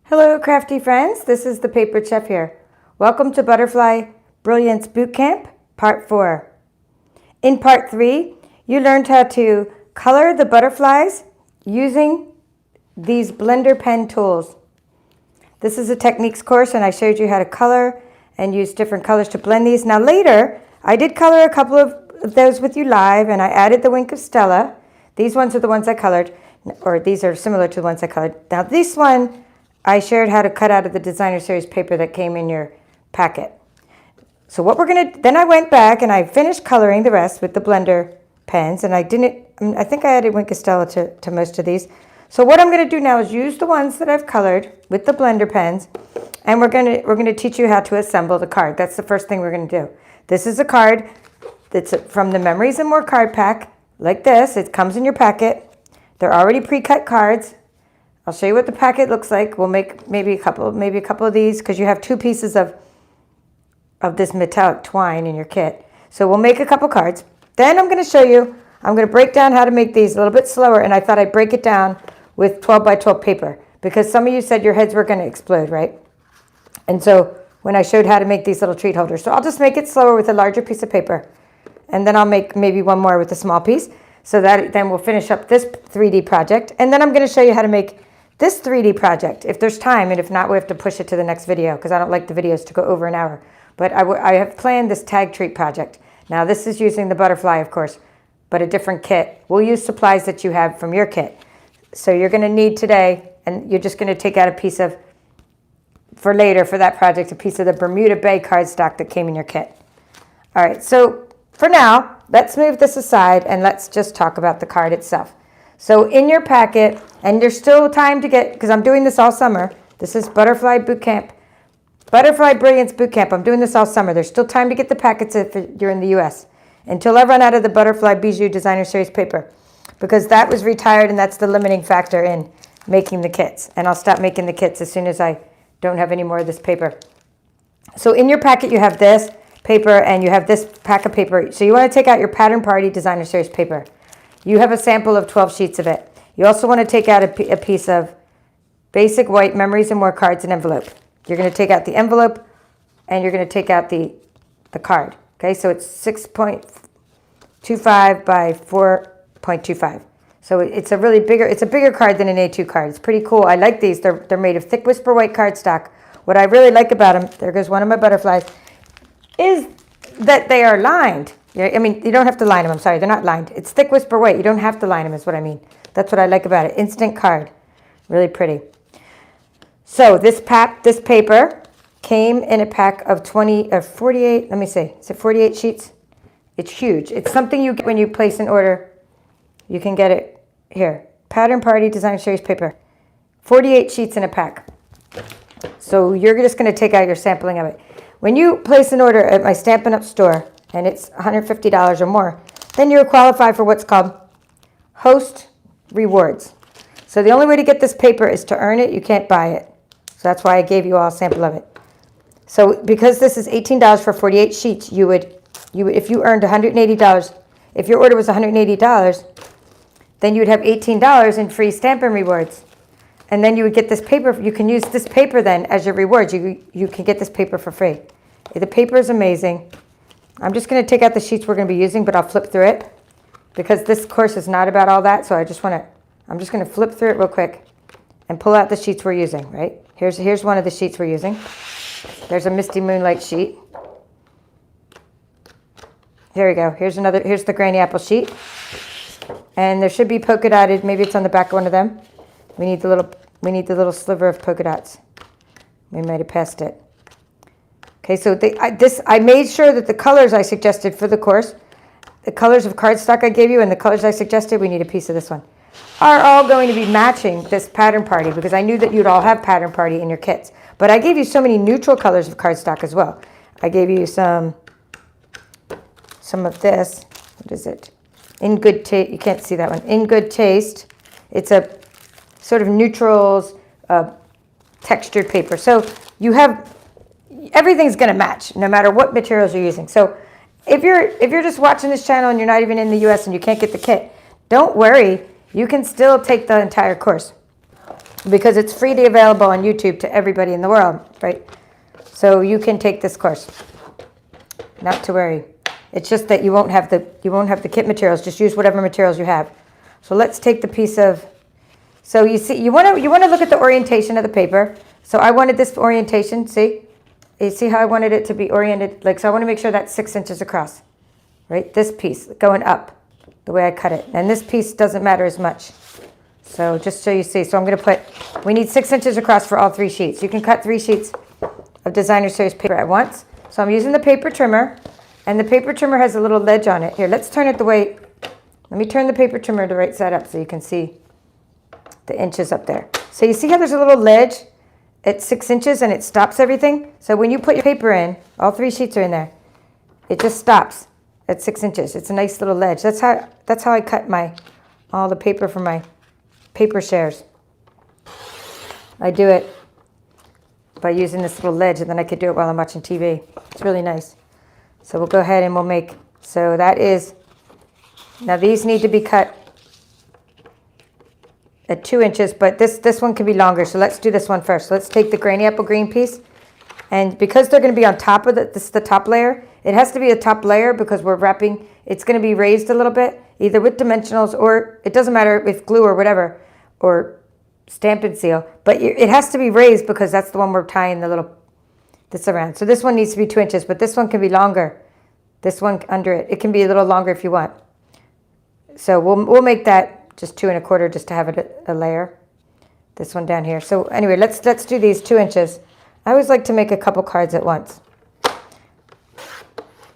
Hello crafty friends, this is the Paper Chef here. Welcome to Butterfly Brilliance Bootcamp, Part 4. In Part 3, you learned how to color the butterflies using these blender pen tools. This is a techniques course and I showed you how to color and use different colors to blend these. Now later, I did color a couple of those with you live and I added the Wink of Stella. These ones are the ones I colored, or these are similar to the ones I colored. Now this one, I shared how to cut out of the designer series paper that came in your packet. So what we're gonna, then I went back and I finished coloring the rest with the blender pens, and I think I added Wink of Stella to most of these. So what I'm gonna do now is use the ones that I've colored with the blender pens, and we're gonna teach you how to assemble the card. That's the first thing we're gonna do. This is a card that's from the Memories and More card pack, like this. It comes in your packet. They're already pre-cut cards. I'll show you what the packet looks like. We'll make maybe a couple of these because you have two pieces of this metallic twine in your kit. So we'll make a couple cards. Then I'm going to show you, I'm going to break down how to make these a little bit slower, and I thought I'd break it down with 12 by 12 paper because some of you said your heads were going to explode, right? And so when I showed how to make these little treat holders, so I'll just make it slower with a larger piece of paper, and then I'll make maybe one more with a small piece. So that then we'll finish up this 3D project, and then I'm going to show you how to make this 3D project, if there's time, and if not, we have to push it to the next video because I don't like the videos to go over an hour. But I have planned this tag treat project. Now this is using the butterfly, of course, but a different kit. We'll use supplies that you have from your kit. So you're going to need today, and you're just going to take out a piece of, for later, for that project, a piece of the Bermuda Bay cardstock that came in your kit. All right, so for now, let's move this aside and let's just talk about the card itself. So in your packet, and there's still time to get, because I'm doing this all summer. This is Butterfly Bootcamp, Butterfly Brilliance Bootcamp. I'm doing this all summer. There's still time to get the packets if you're in the US until I run out of the Butterfly Bijou Designer Series paper, because that was retired and that's the limiting factor in making the kits. And I'll stop making the kits as soon as I don't have any more of this paper. So in your packet, you have this paper and you have this pack of paper. So you want to take out your Pattern Party Designer Series paper. You have a sample of 12 sheets of it. You also want to take out a piece of basic white Memories and More cards and envelope. You're going to take out the envelope and you're going to take out the card. Okay, so it's 6.25 by 4.25. So it's a really bigger card than an A2 card. It's pretty cool. I like these. They're made of thick whisper white cardstock. What I really like about them, there goes one of my butterflies, is that they are lined. I mean, you don't have to line them. I'm sorry, they're not lined. It's thick whisper white. You don't have to line them is what I mean. That's what I like about it. Instant card. Really pretty. So this paper came in a pack of 48, let me see. Is it 48 sheets? It's huge. It's something you get when you place an order. You can get it here. Pattern Party Designer Series paper. 48 sheets in a pack. So you're just going to take out your sampling of it. When you place an order at my Stampin' Up store, and it's $150 or more, then you're qualified for what's called host rewards. So the only way to get this paper is to earn it. You can't buy it. So that's why I gave you all a sample of it. So because this is $18 for 48 sheets, you would if you earned $180, if your order was $180, then you would have $18 in free Stampin' rewards. And then you would get this paper. You can use this paper then as your rewards. You can get this paper for free. The paper is amazing. I'm just going to take out the sheets we're going to be using, but I'll flip through it because this course is not about all that. So I'm just going to flip through it real quick and pull out the sheets we're using, right? Here's one of the sheets we're using. There's a Misty Moonlight sheet. Here we go. Here's the Granny Apple sheet. And there should be polka dotted. Maybe it's on the back of one of them. We need the little sliver of polka dots. We might have passed it. Okay, so I made sure that the colors I suggested for the course, the colors of cardstock I gave you and the colors I suggested, we need a piece of this one, are all going to be matching this Pattern Party because I knew that you'd all have Pattern Party in your kits. But I gave you so many neutral colors of cardstock as well. I gave you some of this. What is it? In Good Taste. You can't see that one. In Good Taste. It's a sort of neutrals textured paper. So you have, everything's going to match no matter what materials you're using. So if you're just watching this channel and you're not even in the US and you can't get the kit, don't worry. You can still take the entire course. because it's freely available on YouTube to everybody in the world, right? So you can take this course. Not to worry. It's just that you won't have the kit materials. Just use whatever materials you have. So let's take the piece of. So you see, you want to look at the orientation of the paper. So I wanted this orientation. See, you see how I wanted it to be oriented. Like, so I want to make sure that's 6 inches across, right? This piece going up, the way I cut it, and this piece doesn't matter as much. So just so you see. So I'm going to put. We need 6 inches across for all 3 sheets. You can cut 3 sheets of designer series paper at once. So I'm using the paper trimmer. And the paper trimmer has a little ledge on it. Here, let's turn it the way, let me turn the paper trimmer the right side up so you can see the inches up there. So you see how there's a little ledge at 6 inches and it stops everything? So when you put your paper in, all 3 sheets are in there, it just stops at 6 inches. It's a nice little ledge. That's how I cut all the paper for my paper shares. I do it by using this little ledge, and then I could do it while I'm watching TV. It's really nice. So we'll go ahead and we'll make, so that is, now these need to be cut at 2 inches, but this one can be longer. So let's do this one first. So let's take the granny apple green piece, and because they're going to be on top of this is the top layer, it has to be a top layer because we're wrapping, it's going to be raised a little bit, either with dimensionals or, it doesn't matter with glue or whatever, or Stampin' seal, but it has to be raised because that's the one we're tying the little this around. So this one needs to be 2 inches, but this one can be longer. This one under it, it can be a little longer if you want. So we'll make that just 2 1/4 just to have it a layer. This one down here. So anyway, let's do these 2 inches. I always like to make a couple cards at once.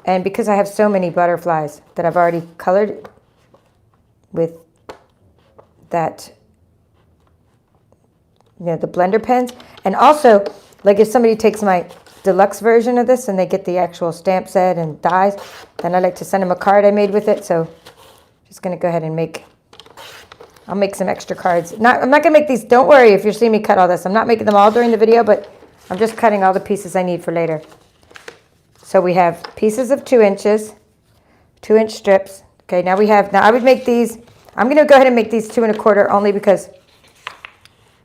And because I have so many butterflies that I've already colored with that, you know, the blender pens, and also like if somebody takes my deluxe version of this and they get the actual stamp set and dies, then I like to send them a card I made with it. So just going to go ahead and I'll make some extra cards. I'm not going to make these, don't worry if you're seeing me cut all this. I'm not making them all during the video, but I'm just cutting all the pieces I need for later. So we have pieces of 2 inches, 2 inch strips. Okay, now I would make these, I'm going to go ahead and make these 2 1/4 only because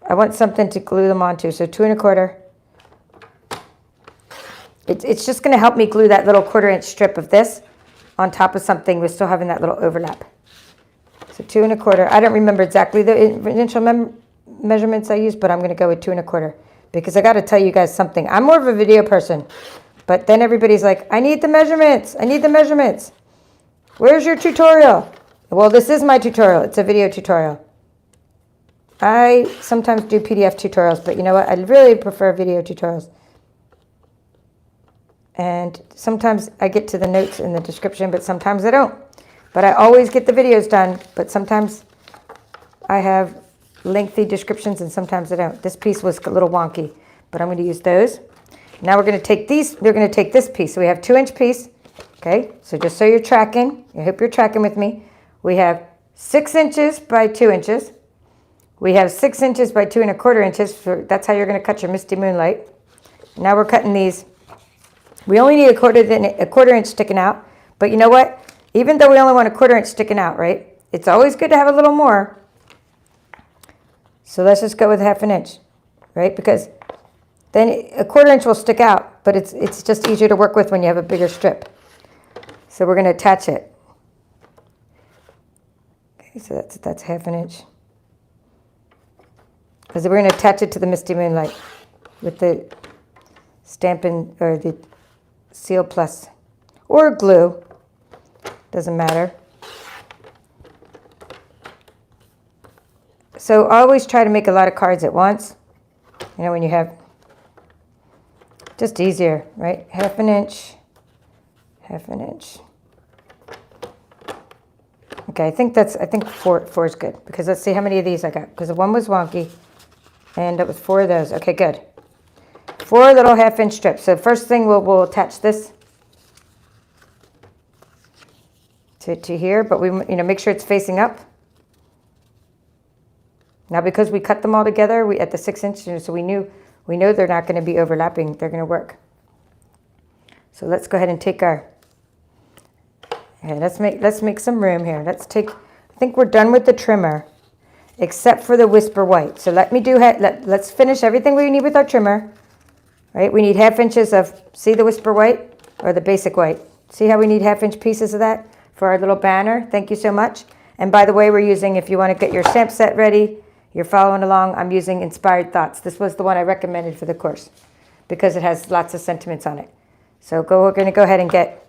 I want something to glue them onto. So 2 1/4. It's just going to help me glue that little 1/4 inch strip of this on top of something with still having that little overlap. So 2 1/4. I don't remember exactly the initial measurements I used, but I'm going to go with 2 1/4 because I got to tell you guys something. I'm more of a video person, but then everybody's like, I need the measurements. I need the measurements. Where's your tutorial? Well, this is my tutorial. It's a video tutorial. I sometimes do PDF tutorials, but you know what? I really prefer video tutorials. And sometimes I get to the notes in the description, but sometimes I don't. But I always get the videos done, but sometimes I have lengthy descriptions and sometimes I don't. This piece was a little wonky, but I'm going to use those. Now we're going to take these, we're going to take this piece. So we have 2 inch piece, okay? So just so you're tracking, I hope you're tracking with me. We have 6 inches by 2 inches. We have 6 inches by 2 1/4 inches. That's how you're going to cut your Misty Moonlight. Now we're cutting these. We only need a quarter inch sticking out. But you know what? Even though we only want a 1/4 inch sticking out, right? It's always good to have a little more. So let's just go with 1/2 inch, right? Because then a 1/4 inch will stick out, but it's just easier to work with when you have a bigger strip. So we're going to attach it. Okay, so that's 1/2 inch. Because we're going to attach it to the Misty Moonlight with the Stampin' or the Seal Plus or glue. Doesn't matter. So I always try to make a lot of cards at once. You know, when you have, just easier, right? 1/2 inch, 1/2 inch. Okay, I think four is good because let's see how many of these I got because the one was wonky and it was 4 of those. Okay, good. 4 little 1/2 inch strips. So first thing we'll attach this to here, but we make sure it's facing up. Now because we cut them all together, we at the 6 inch, so we know they're not going to be overlapping. They're going to work. So let's go ahead and take our. Okay, let's make some room here. I think we're done with the trimmer, except for the Whisper White. So let's finish everything we need with our trimmer. Right? We need 1/2 inches of, see the Whisper White or the basic white? See how we need 1/2 inch pieces of that for our little banner? Thank you so much. And by the way, we're using, if you want to get your stamp set ready, you're following along, I'm using Inspired Thoughts. This was the one I recommended for the course because it has lots of sentiments on it. So we're going to go ahead and get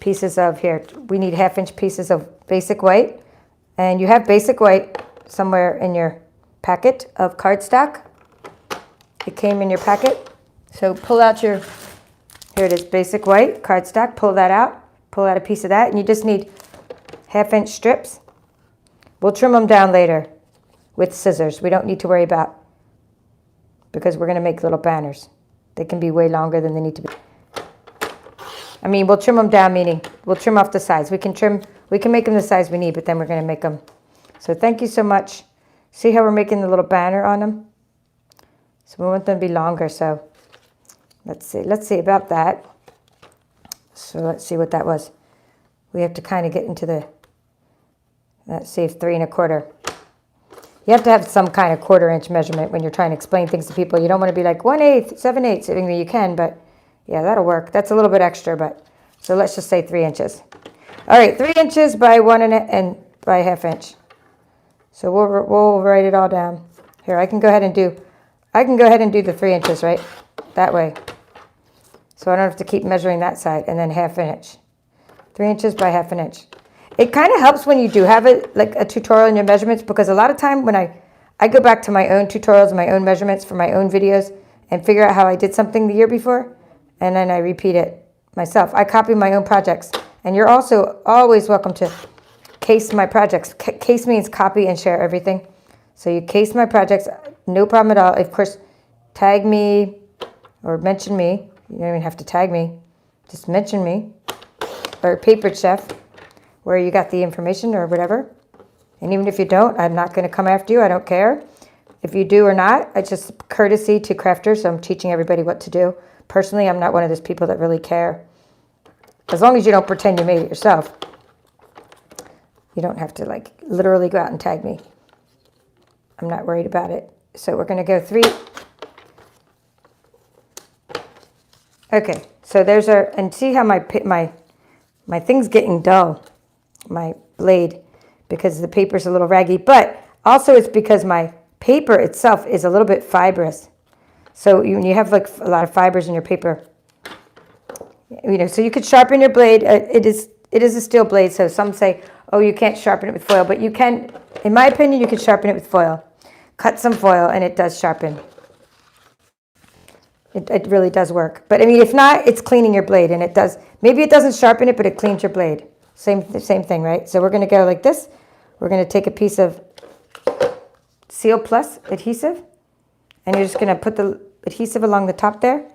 pieces of here. We need 1/2 inch pieces of basic white. And you have basic white somewhere in your packet of cardstock. It came in your packet. So pull out your, here it is, basic white cardstock. Pull that out. Pull out a piece of that. And you just need 1/2 inch strips. We'll trim them down later with scissors. We don't need to worry about, because we're going to make little banners. They can be way longer than they need to be. I mean, we'll trim them down, meaning we'll trim off the sides. We can make them the size we need, but then we're going to make them. So thank you so much. See how we're making the little banner on them? So we want them to be longer, so let's see about that. So let's see what that was. We have to kind of get into the, let's see, 3 1/4. You have to have some kind of 1/4 inch measurement when you're trying to explain things to people. You don't want to be like 1/8, 7/8. I mean, you can, but yeah, that'll work. That's a little bit extra, but so let's just say 3 inches. All right, 3 inches by 1 and by 1/2 inch. So we'll write it all down. Here, I can go ahead and do the 3 inches, right? That way. So I don't have to keep measuring that side, and then 1/2 inch. 3 inches by 1/2 inch. It kind of helps when you do have like a tutorial in your measurements, because a lot of time when I go back to my own tutorials, my own measurements for my own videos and figure out how I did something the year before, and then I repeat it myself. I copy my own projects, and you're also always welcome to case my projects. Case means copy and share everything. So you case my projects, no problem at all. Of course, tag me or mention me. You don't even have to tag me. Just mention me or Paper Chef, where you got the information or whatever. And even if you don't, I'm not going to come after you. I don't care if you do or not. It's just courtesy to crafters. So I'm teaching everybody what to do. Personally, I'm not one of those people that really care. As long as you don't pretend you made it yourself. You don't have to like literally go out and tag me. I'm not worried about it. So we're going to go 3. Okay, so there's our, and see how my thing's getting dull, my blade, because the paper's a little raggy, but also it's because my paper itself is a little bit fibrous. So when you have like a lot of fibers in your paper, you know, so you could sharpen your blade. It is a steel blade, so some say, oh, you can't sharpen it with foil, but you can, in my opinion, you can sharpen it with foil. Cut some foil and it does sharpen. It really does work. But I mean, if not, it's cleaning your blade, and it does. Maybe it doesn't sharpen it, but it cleans your blade. Same thing, right? So we're going to go like this. We're going to take a piece of Seal Plus adhesive, and you're just going to put the adhesive along the top there.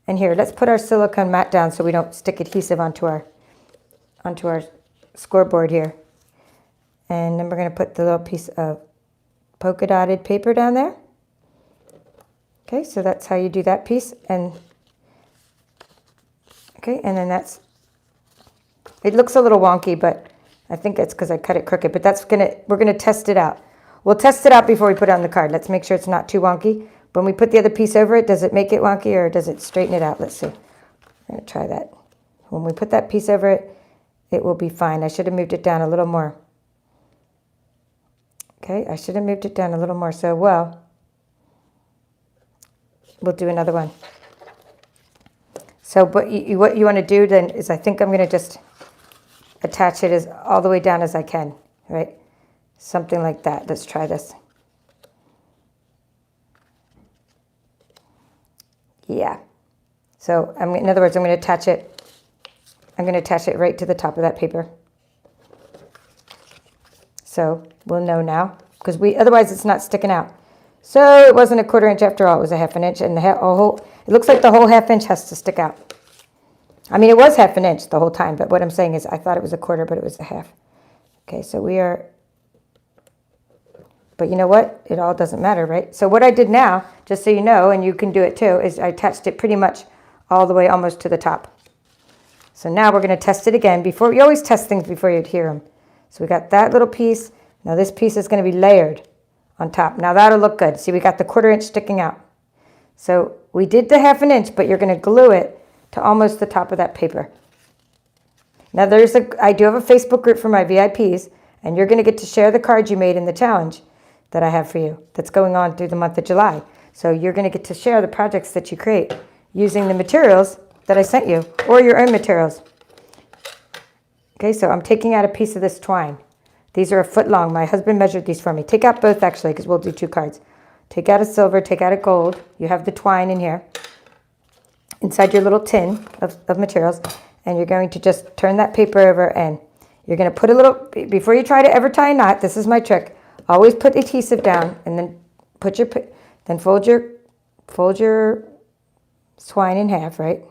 And here, let's put our silicone mat down so we don't stick adhesive onto our scoreboard here. And then we're going to put the little piece of polka dotted paper down there. Okay, so that's how you do that piece. And okay, and then that's, it looks a little wonky, but I think it's because I cut it crooked, but we're gonna test it out. We'll test it out before we put it on the card. Let's make sure it's not too wonky. When we put the other piece over it, does it make it wonky or does it straighten it out? Let's see. We're gonna try that. When we put that piece over it, it will be fine. I should have moved it down a little more. Okay, I should have moved it down a little more. So, well, we'll do another one. So what you want to do then is, I think I'm going to just attach it as all the way down as I can, right? Something like that. Let's try this. Yeah. So in other words, I'm going to attach it. I'm going to attach it right to the top of that paper. So we'll know now, because otherwise it's not sticking out. So it wasn't a 1/4 inch after all. It was a 1/2 inch, and it looks like the whole 1/2 inch has to stick out. I mean, it was 1/2 inch the whole time, but what I'm saying is I thought it was a 1/4, but it was a 1/2. Okay, so but you know what? It all doesn't matter, right? So what I did now, just so you know, and you can do it too, is I attached it pretty much all the way almost to the top. So now we're going to test it again. You always test things before you hear them. So we got that little piece. Now this piece is going to be layered on top. Now that'll look good. See, we got the 1/4 inch sticking out. So we did the 1/2 inch, but you're going to glue it to almost the top of that paper. Now I do have a Facebook group for my VIPs, and you're going to get to share the cards you made in the challenge that I have for you that's going on through the month of July. So you're going to get to share the projects that you create using the materials that I sent you or your own materials. Okay, so I'm taking out a piece of this twine. These are 1 foot long. My husband measured these for me. Take out both actually, because we'll do 2 cards. Take out a silver, take out a gold. You have the twine in here inside your little tin of materials, and you're going to just turn that paper over, and you're going to put a little, before you try to ever tie a knot, this is my trick, always put adhesive down and then fold your twine in half, right?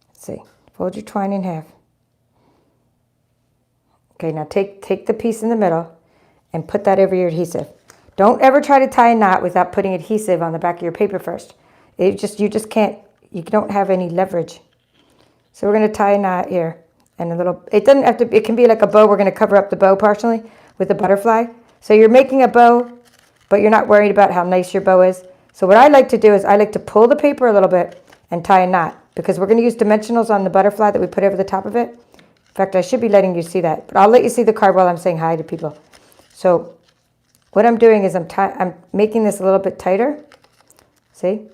Let's see, fold your twine in half. Okay, now take the piece in the middle and put that over your adhesive. Don't ever try to tie a knot without putting adhesive on the back of your paper first. You just can't, you don't have any leverage. So we're going to tie a knot here, and it doesn't have to, it can be like a bow. We're going to cover up the bow partially with the butterfly. So you're making a bow, but you're not worried about how nice your bow is. So what I like to do is I like to pull the paper a little bit and tie a knot, because we're going to use dimensionals on the butterfly that we put over the top of it. In fact, I should be letting you see that, but I'll let you see the card while I'm saying hi to people. So what I'm doing is I'm making this a little bit tighter. See?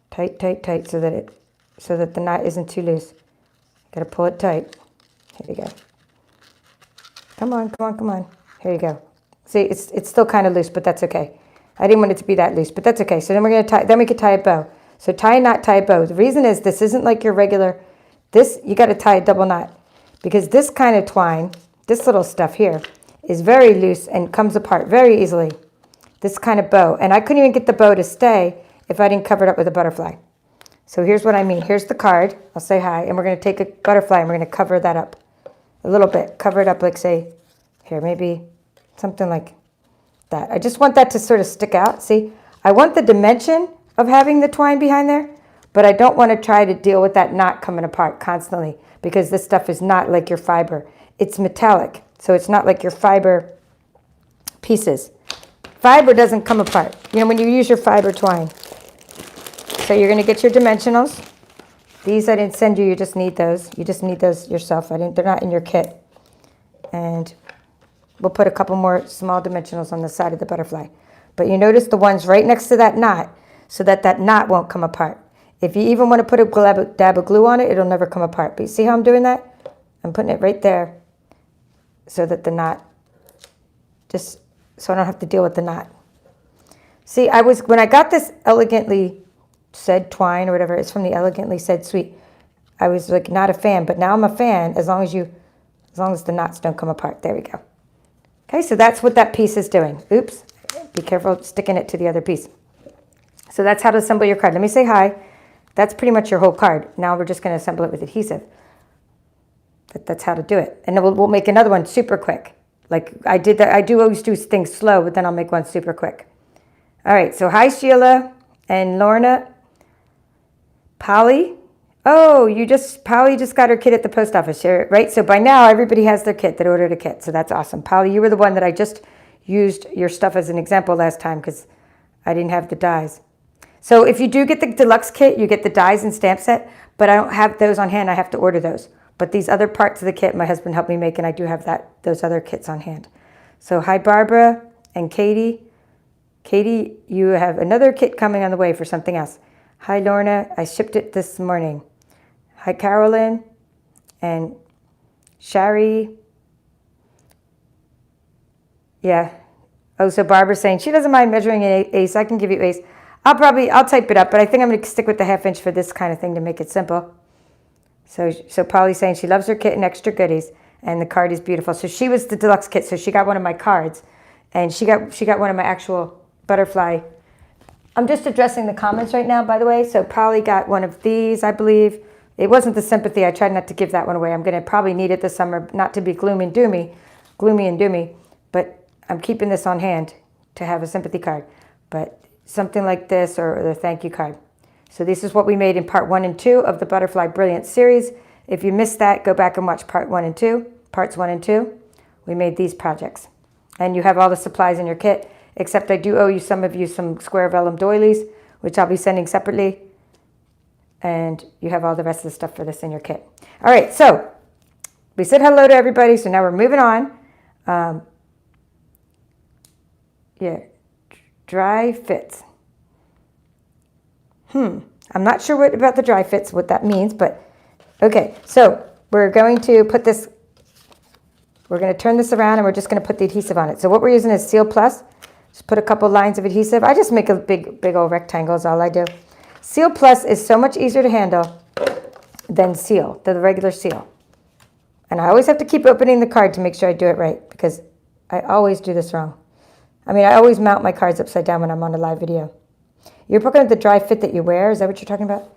Tight, tight, tight, so that the knot isn't too loose. Got to pull it tight. Here you go. Come on, come on, come on. Here you go. See, it's still kind of loose, but that's okay. I didn't want it to be that loose, but that's okay. So then we're going to then we could tie a bow. So tie a knot, tie a bow. The reason is this isn't like your regular, you got to tie a double knot, because this kind of twine, this little stuff here, is very loose and comes apart very easily. This kind of bow. And I couldn't even get the bow to stay if I didn't cover it up with a butterfly. So here's what I mean. Here's the card. I'll say hi. And we're going to take a butterfly and we're going to cover that up a little bit. Cover it up like, say, here, maybe something like that. I just want that to sort of stick out. See, I want the dimension of having the twine behind there, but I don't want to try to deal with that knot coming apart constantly, because this stuff is not like your fiber. It's metallic, so it's not like your fiber pieces. Fiber doesn't come apart, you know, when you use your fiber twine. So you're going to get your dimensionals. These I didn't send you. You just need those. You just need those yourself. They're not in your kit. And we'll put a couple more small dimensionals on the side of the butterfly. But you notice the ones right next to that knot, so that that knot won't come apart. If you even want to put a dab of glue on it, it'll never come apart. But you see how I'm doing that? I'm putting it right there so that the knot, just so I don't have to deal with the knot. See, when I got this Elegantly Said twine or whatever, it's from the Elegantly Said suite, I was like not a fan, but now I'm a fan as long as the knots don't come apart. There we go. Okay, so that's what that piece is doing. Oops, be careful sticking it to the other piece. So that's how to assemble your card. Let me say hi. That's pretty much your whole card. Now we're just going to assemble it with adhesive. But that's how to do it. And then we'll make another one super quick. Like I did that. I do always do things slow, but then I'll make one super quick. All right, so hi Sheila and Lorna. Polly. Oh, Polly just got her kit at the post office, right? So by now everybody has their kit that ordered a kit. So that's awesome. Polly, you were the one that I just used your stuff as an example last time because I didn't have the dies. So if you do get the deluxe kit, you get the dies and stamp set, but I don't have those on hand. I have to order those. But these other parts of the kit, my husband helped me make, and I do have those other kits on hand. So hi, Barbara and Katie. Katie, you have another kit coming on the way for something else. Hi, Lorna. I shipped it this morning. Hi, Carolyn and Shari. Yeah. Oh, so Barbara's saying she doesn't mind measuring an ace. I can give you ace. I'll type it up, but I think I'm going to stick with the 1/2 inch for this kind of thing to make it simple. So Polly's saying she loves her kit and extra goodies, and the card is beautiful. So she was the deluxe kit, so she got one of my cards, and she got one of my actual butterfly. I'm just addressing the comments right now, by the way. So Polly got one of these, I believe. It wasn't the sympathy. I tried not to give that one away. I'm going to probably need it this summer, not to be gloomy and doomy, but I'm keeping this on hand to have a sympathy card. But something like this or the thank you card. So this is what we made in part 1 and 2 of the Butterfly Brilliance series. If you missed that, go back and watch parts 1 and 2. we made these projects. And you have all the supplies in your kit, except I do owe you some square vellum doilies, which I'll be sending separately. And you have all the rest of the stuff for this in your kit. All right, so we said hello to everybody, so now we're moving on. Yeah, dry fits. I'm not sure what about the dry fits, what that means, but okay. So we're going to put this, we're going to turn this around and we're just going to put the adhesive on it. So what we're using is Seal Plus. Just put a couple lines of adhesive. I just make a big old rectangle is all I do. Seal Plus is so much easier to handle than Seal, the regular Seal. And I always have to keep opening the card to make sure I do it right, because I always do this wrong. I mean, I always mount my cards upside down when I'm on a live video. You're talking about the dry fit that you wear? Is that what you're talking about?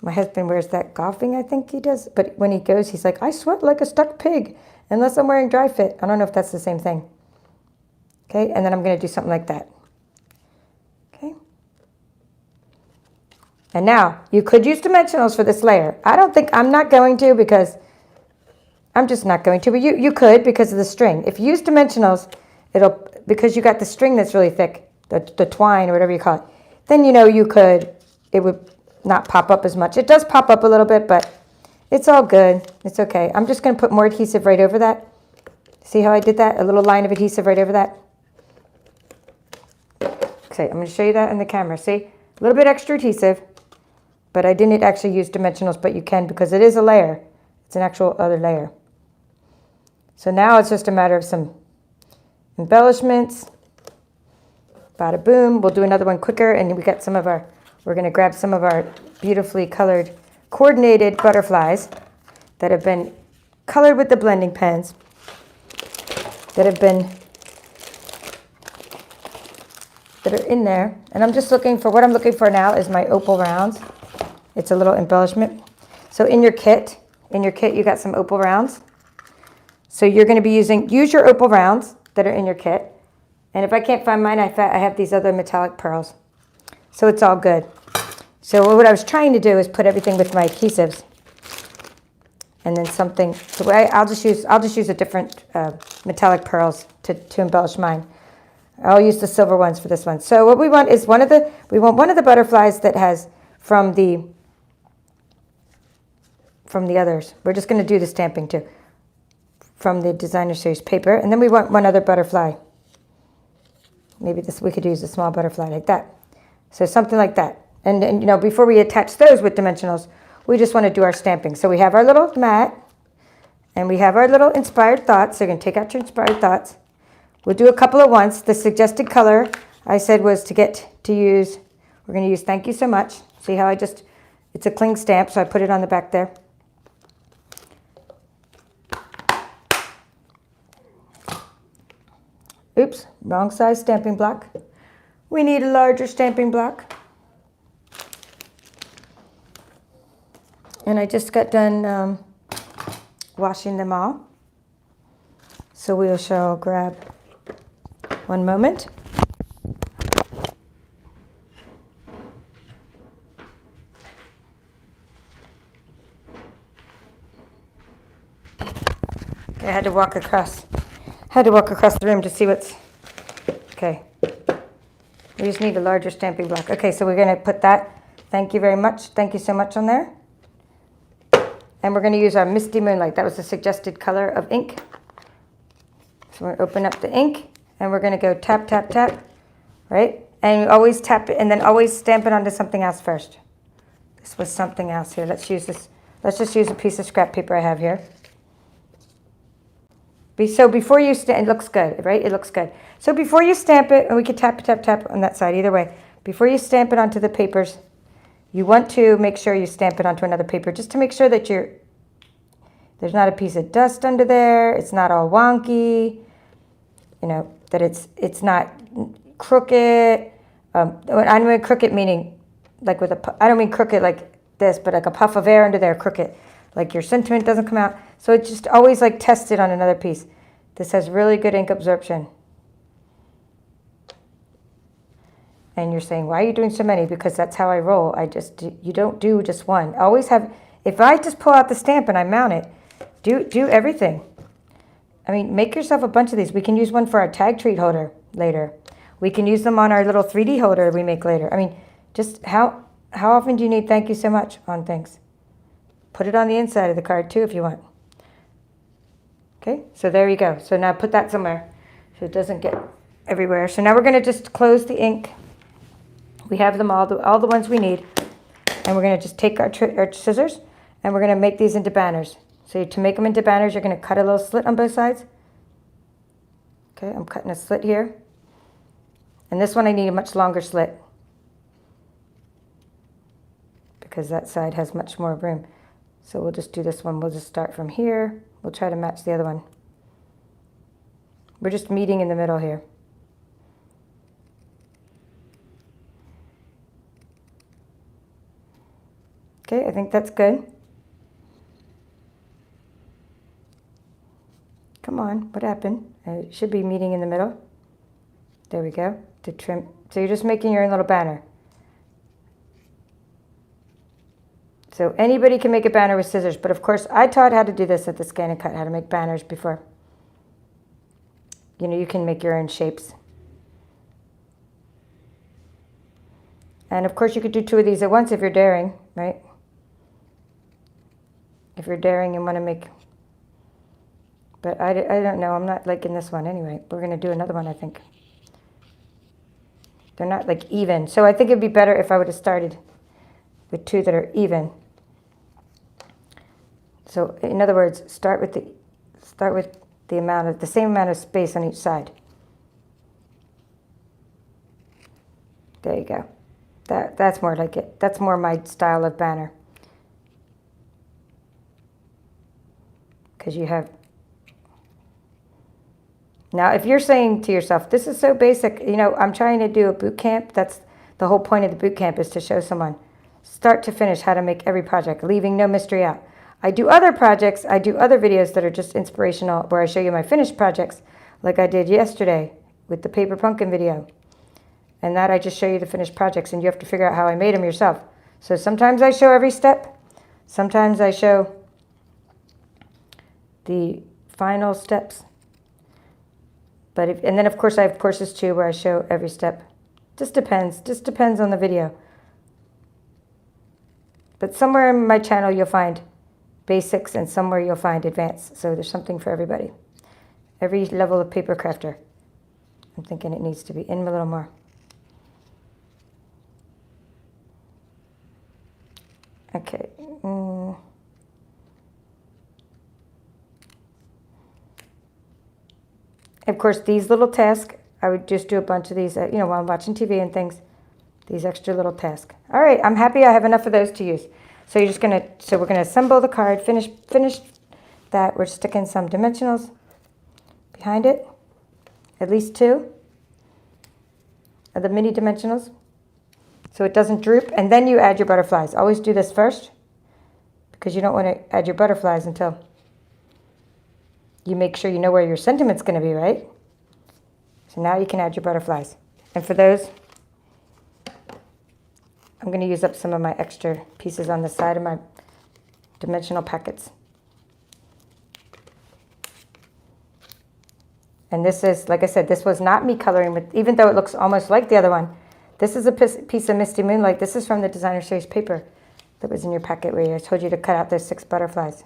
My husband wears that golfing, I think he does. But when he goes, he's like, I sweat like a stuck pig unless I'm wearing dry fit. I don't know if that's the same thing. Okay, and then I'm going to do something like that. Okay. And now, you could use dimensionals for this layer. I'm not going to, because I'm just not going to. But you could, because of the string. If you use dimensionals, because you got the string that's really thick, the twine or whatever you call it, then it would not pop up as much. It does pop up a little bit, but it's all good. It's okay. I'm just going to put more adhesive right over that. See how I did that? A little line of adhesive right over that. Okay, I'm going to show you that in the camera. See? A little bit extra adhesive, but I didn't actually use dimensionals, but you can, because it is a layer. It's an actual other layer. So now it's just a matter of some embellishments. Bada boom. We'll do another one quicker, and we got we're going to grab some of our beautifully colored, coordinated butterflies that have been colored with the blending pens, that are in there. And I'm just what I'm looking for now is my opal rounds. It's a little embellishment. So in your kit, you got some opal rounds. So you're going to be use your opal rounds that are in your kit. And if I can't find mine, I have these other metallic pearls. So it's all good. So what I was trying to do is put everything with my adhesives. And then I'll just use a different metallic pearls to embellish mine. I'll use the silver ones for this one. So what we want is one of the butterflies that has from the others. We're just going to do the stamping too. From the designer series paper. And then we want one other butterfly. Maybe we could use a small butterfly like that. So something like that. And before we attach those with dimensionals, we just want to do our stamping. So we have our little mat, and we have our little inspired thoughts. So you're going to take out your inspired thoughts. We'll do a couple at once. The suggested color I said was we're going to use Thank You So Much. See how it's a cling stamp, so I put it on the back there. Oops, wrong size stamping block. We need a larger stamping block. And I just got done washing them all. So we shall grab one moment. Okay, I had to walk across the room to see what's, okay. We just need a larger stamping block. Okay, so we're going to put that, thank you very much, thank you so much on there. And we're going to use our Misty Moonlight. That was the suggested color of ink. So we're going to open up the ink, and we're going to go tap, tap, tap, right? And always tap it, and then always stamp it onto something else first. This was something else here. Let's use this. Let's just use a piece of scrap paper I have here. So before you stamp, it looks good, right? It looks good. So before you stamp it, and we can tap, tap, tap on that side, either way. Before you stamp it onto the papers, you want to make sure you stamp it onto another paper, just to make sure that there's not a piece of dust under there. It's not all wonky. That it's not crooked. I mean crooked meaning like I don't mean crooked like this, but like a puff of air under there, crooked. Like your sentiment doesn't come out. So it's just always test it on another piece. This has really good ink absorption. And you're saying, why are you doing so many? Because that's how I roll. You don't do just one. Always have, if I just pull out the stamp and I mount it, do everything. I mean, make yourself a bunch of these. We can use one for our tag treat holder later. We can use them on our little 3D holder we make later. I mean, just how often do you need thank you so much on things? Put it on the inside of the card too if you want. Okay, so there you go. So now put that somewhere so it doesn't get everywhere. So now we're going to just close the ink. We have them all the ones we need. And we're going to just take our scissors and we're going to make these into banners. So to make them into banners, you're going to cut a little slit on both sides. Okay, I'm cutting a slit here. And this one I need a much longer slit because that side has much more room. So we'll just do this one. We'll just start from here. We'll try to match the other one. We're just meeting in the middle here. Okay, I think that's good. Come on, what happened? It should be meeting in the middle. There we go, to trim. So you're just making your own little banner. So anybody can make a banner with scissors, but of course I taught how to do this at the Scan and Cut, how to make banners before. You know, you can make your own shapes. And of course you could do 2 of these at once if you're daring, right? If you're daring and want to make, but I don't know, I'm not liking this one anyway. We're going to do another one, I think. They're not like even. So I think it'd be better if I would have started with 2 that are even. So in other words, start with the same amount of space on each side. There you go. That's more like it. That's more my style of banner. Because you have. Now, if you're saying to yourself, this is so basic, you know, I'm trying to do a boot camp. That's the whole point of the boot camp, is to show someone start to finish how to make every project, leaving no mystery out. I do other projects, I do other videos that are just inspirational where I show you my finished projects, like I did yesterday with the paper pumpkin video. And that I just show you the finished projects and you have to figure out how I made them yourself. So sometimes I show every step. Sometimes I show the final steps. And then of course I have courses too where I show every step. Just depends on the video. But somewhere in my channel you'll find basics and somewhere you'll find advanced. So there's something for everybody. Every level of paper crafter. I'm thinking it needs to be in a little more. Okay. Of course, these little tasks, I would just do a bunch of these, you know, while I'm watching TV and things. These extra little tasks. All right, I'm happy I have enough of those to use. So you're just gonna, so we're gonna assemble the card, finish that. We're sticking some dimensionals behind it, at least 2 of the mini dimensionals, so it doesn't droop. And then you add your butterflies. Always do this first, because you don't want to add your butterflies until you make sure you know where your sentiment's going to be, right? So now you can add your butterflies. And for those, I'm going to use up some of my extra pieces on the side of my dimensional packets. And this is, like I said, this was not me coloring with, even though it looks almost like the other one. This is a piece of Misty Moonlight. This is from the Designer Series paper that was in your packet where I told you to cut out those 6 butterflies.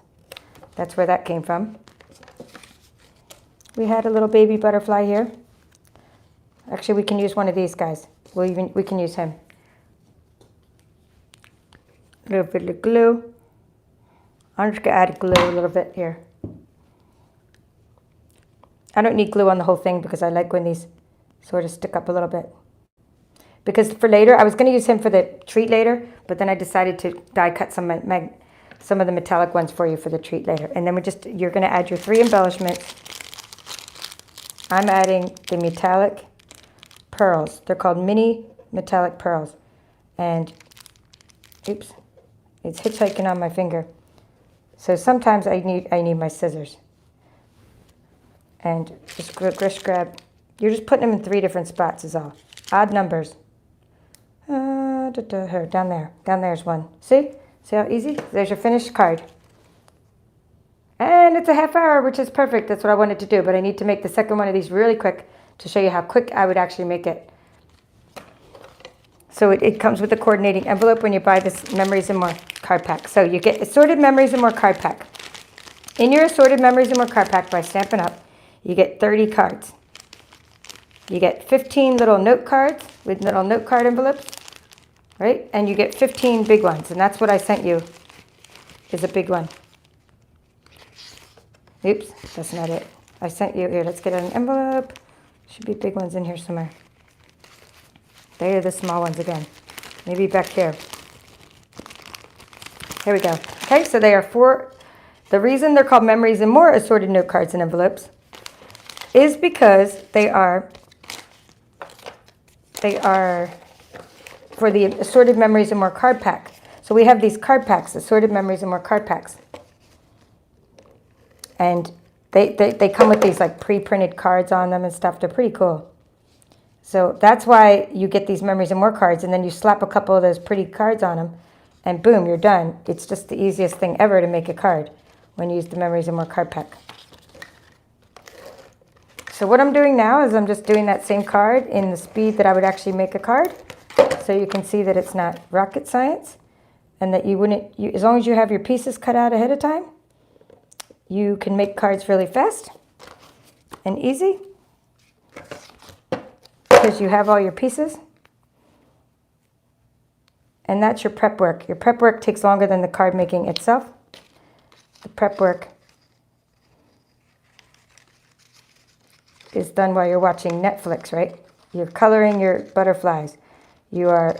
That's where that came from. We had a little baby butterfly here. Actually, we can use one of these guys. We can use him. A little bit of glue. I'm just going to add glue a little bit here. I don't need glue on the whole thing because I like when these sort of stick up a little bit. Because for later, I was going to use him for the treat later, but then I decided to die cut some of the metallic ones for you for the treat later. And then you're going to add your 3 embellishments. I'm adding the metallic pearls. They're called mini metallic pearls. And, oops, it's hitchhiking on my finger. So sometimes I need my scissors. And just grab, you're just putting them in 3 different spots is all. Odd numbers. Here, down there's one. See how easy? There's your finished card. And it's a half hour, which is perfect. That's what I wanted to do. But I need to make the second one of these really quick to show you how quick I would actually make it. So it comes with a coordinating envelope when you buy this Memories and More card pack. So you get Assorted Memories and More card pack. In your Assorted Memories and More card pack by Stampin' Up, you get 30 cards. You get 15 little note cards with little note card envelopes, right? And you get 15 big ones. And that's what I sent you, is a big one. Oops, that's not it. I sent you, here, let's get an envelope. Should be big ones in here somewhere. They are the small ones again. Maybe back here. Here we go. Okay, so they are the reason they're called Memories and More Assorted Note Cards and Envelopes is because they are for the Assorted Memories and More card pack. So we have these card packs, Assorted Memories and More card packs. And they come with these like pre-printed cards on them and stuff. They're pretty cool. So that's why you get these Memories and More cards, and then you slap a couple of those pretty cards on them, and boom, you're done. It's just the easiest thing ever to make a card when you use the Memories and More card pack. So what I'm doing now is I'm just doing that same card in the speed that I would actually make a card, so you can see that it's not rocket science, and that as long as you have your pieces cut out ahead of time, you can make cards really fast and easy. Because you have all your pieces. And that's your prep work. Your prep work takes longer than the card making itself. The prep work is done while you're watching Netflix, right? You're coloring your butterflies. You are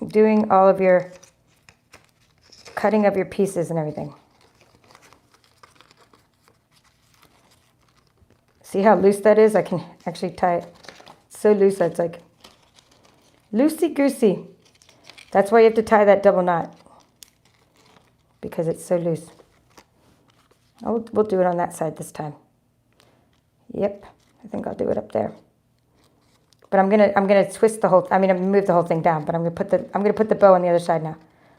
doing all of your cutting of your pieces and everything. See how loose that is? I can actually tie it. So loose, that's like loosey-goosey. That's why you have to tie that double knot, because it's so loose. Oh, we'll do it on that side this time. Yep, I think I'll do it up there. But I'm gonna twist the whole. I'm gonna move the whole thing down. But I'm gonna put the bow on the other side now.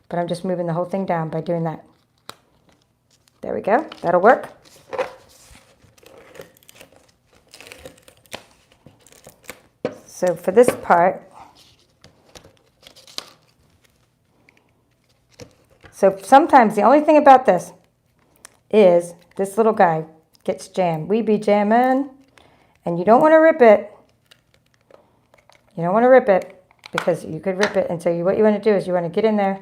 But I'm just moving the whole thing down by doing that. There we go. That'll work. So for this part, so sometimes the only thing about this is this little guy gets jammed. We be jamming, and you don't want to rip it. You don't want to rip it because you could rip it. And so what you want to do is you want to get in there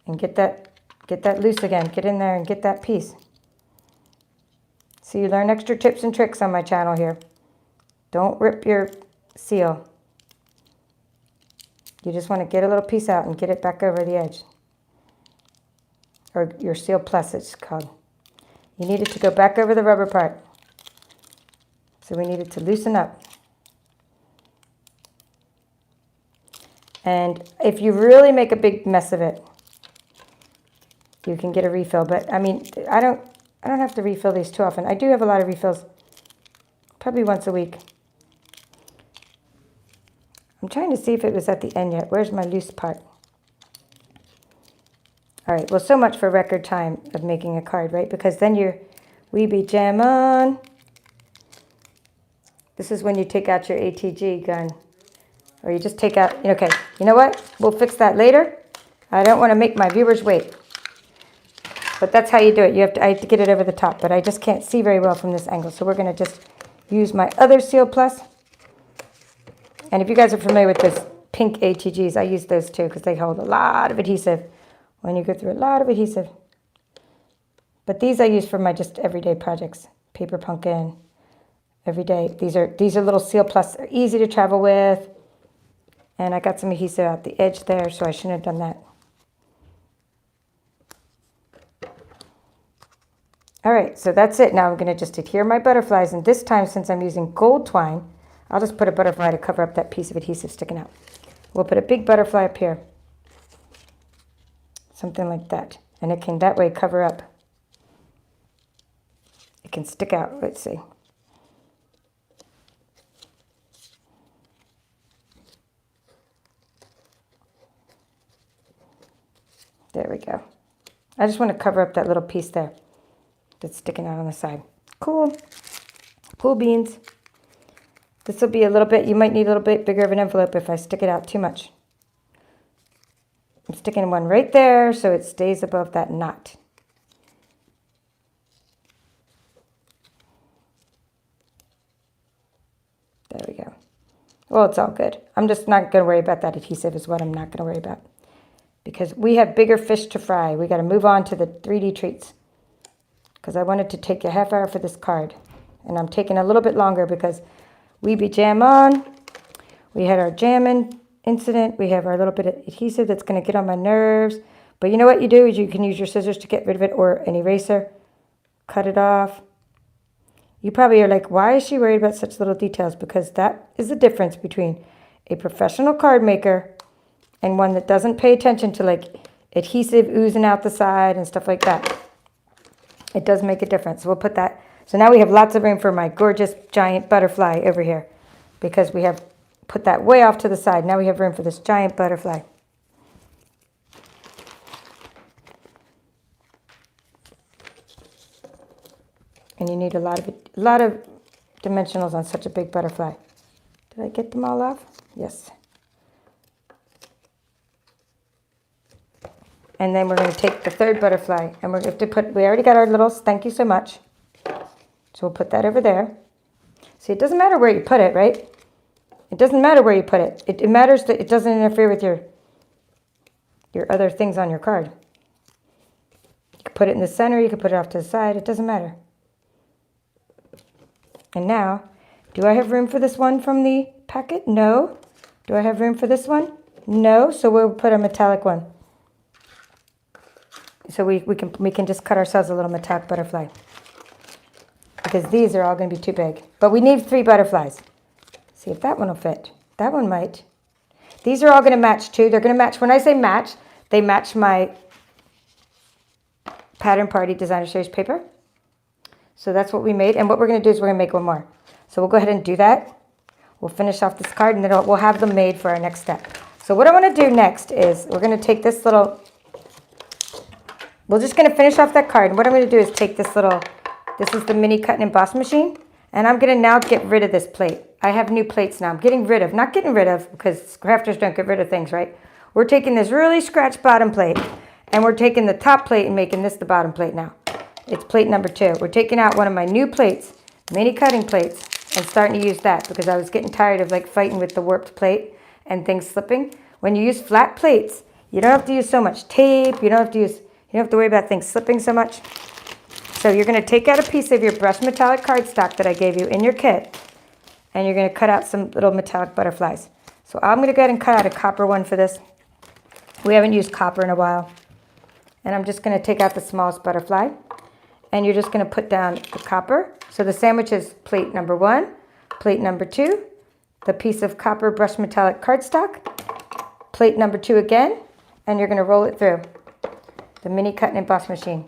and get that loose again. Get in there and get that piece. So you learn extra tips and tricks on my channel here. Don't rip your seal. You just want to get a little piece out and get it back over the edge. Or your seal plus, it's called. You need it to go back over the rubber part. So we need it to loosen up. And if you really make a big mess of it, you can get a refill. But I mean, I don't have to refill these too often. I do have a lot of refills, probably once a week. I'm trying to see if it was at the end yet. Where's my loose part? All right, well, so much for record time of making a card, right? Because then we be jammin'. This is when you take out your ATG gun. Or you just take out, okay, you know what? We'll fix that later. I don't want to make my viewers wait. But that's how you do it. I have to get it over the top, but I just can't see very well from this angle. So we're going to just use my other Seal Plus. And if you guys are familiar with this pink ATGs, I use those too because they hold a lot of adhesive when you go through a lot of adhesive. But these I use for my just everyday projects. Paper pumpkin, every day. These are little Seal Plus. They're easy to travel with. And I got some adhesive out the edge there, so I shouldn't have done that. All right, so that's it. Now I'm going to just adhere my butterflies. And this time, since I'm using gold twine, I'll just put a butterfly to cover up that piece of adhesive sticking out. We'll put a big butterfly up here. Something like that. And it can that way cover up. It can stick out. Let's see. There we go. I just want to cover up that little piece there. that's sticking out on the side. Cool. Cool beans. This will be a little bit, you might need a little bit bigger of an envelope if I stick it out too much. I'm sticking one right there so it stays above that knot. There we go. Well, it's all good. I'm just not going to worry about that adhesive is what I'm not going to worry about. Because we have bigger fish to fry. We got to move on to the 3D treats. Because I wanted to take a half hour for this card. And I'm taking a little bit longer because we be jam on. We had our jamming incident. We have our little bit of adhesive that's going to get on my nerves. But you know what you do is you can use your scissors to get rid of it or an eraser. Cut it off. You probably are like, why is she worried about such little details? Because that is the difference between a professional card maker and one that doesn't pay attention to like adhesive oozing out the side and stuff like that. It does make a difference. We'll put that. So now we have lots of room for my gorgeous giant butterfly over here because we have put that way off to the side. Now we have room for this giant butterfly. And you need a lot of dimensionals on such a big butterfly. Did I get them all off? Yes. And then we're going to take the third butterfly and we're going to put, we already got our little thank you so much. So we'll put that over there. See, it doesn't matter where you put it, right? It doesn't matter where you put it. It matters that it doesn't interfere with your other things on your card. You can put it in the center, you can put it off to the side, it doesn't matter. And now, do I have room for this one from the packet? No. Do I have room for this one? No. So we'll put a metallic one. So we can just cut ourselves a little metallic butterfly. Because these are all going to be too big. But we need 3 butterflies. See if that one will fit. That one might. These are all going to match too. They're going to match. When I say match, they match my Pattern Party Designer Series paper. So that's what we made. And what we're going to do is we're going to make one more. So we'll go ahead and do that. We'll finish off this card and then we'll have them made for our next step. So what I want to do next is we're going to take this little, we're just going to finish off that card. And what I'm going to do is take this little, this is the mini cut and emboss machine. And I'm going to now get rid of this plate. I have new plates now. I'm getting rid of, not getting rid of because crafters don't get rid of things, right? We're taking this really scratched bottom plate and we're taking the top plate and making this the bottom plate now. It's plate number 2. We're taking out one of my new plates, mini cutting plates, and starting to use that because I was getting tired of like fighting with the warped plate and things slipping. When you use flat plates, you don't have to use so much tape. You don't have to worry about things slipping so much. So you're going to take out a piece of your brushed metallic cardstock that I gave you in your kit, and you're going to cut out some little metallic butterflies. So I'm going to go ahead and cut out a copper one for this. We haven't used copper in a while. And I'm just going to take out the smallest butterfly. And you're just going to put down the copper. So the sandwich is plate number 1, plate number 2, the piece of copper brushed metallic cardstock, plate number 2 again, and you're going to roll it through the mini cut and emboss machine.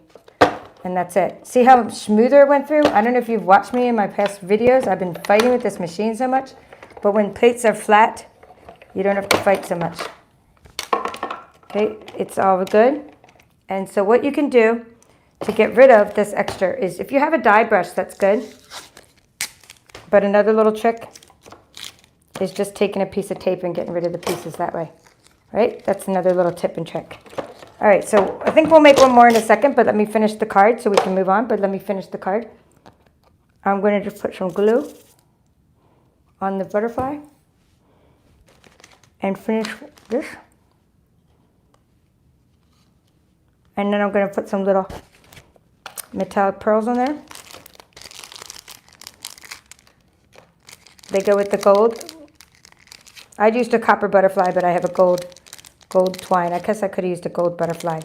And that's it. See how smoother it went through? I don't know if you've watched me in my past videos. I've been fighting with this machine so much. But when plates are flat, you don't have to fight so much. Okay, it's all good. And so what you can do to get rid of this extra is if you have a die brush, that's good. But another little trick is just taking a piece of tape and getting rid of the pieces that way. Right? That's another little tip and trick. All right, so I think we'll make one more in a second, but let me finish the card so we can move on. But let me finish the card. I'm going to just put some glue on the butterfly and finish this. And then I'm going to put some little metallic pearls on there. They go with the gold. I'd used a copper butterfly, but I have a gold twine. I guess I could have used a gold butterfly.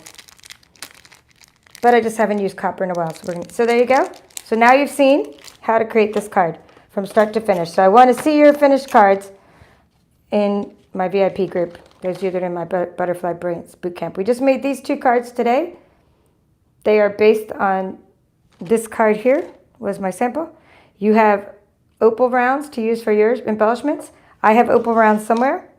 But I just haven't used copper in a while. So there you go. So now you've seen how to create this card from start to finish. So I want to see your finished cards in my VIP group. Those of you that are in my Butterfly Brilliance Bootcamp. We just made these 2 cards today. They are based on this card here was my sample. You have opal rounds to use for your embellishments. I have opal rounds somewhere.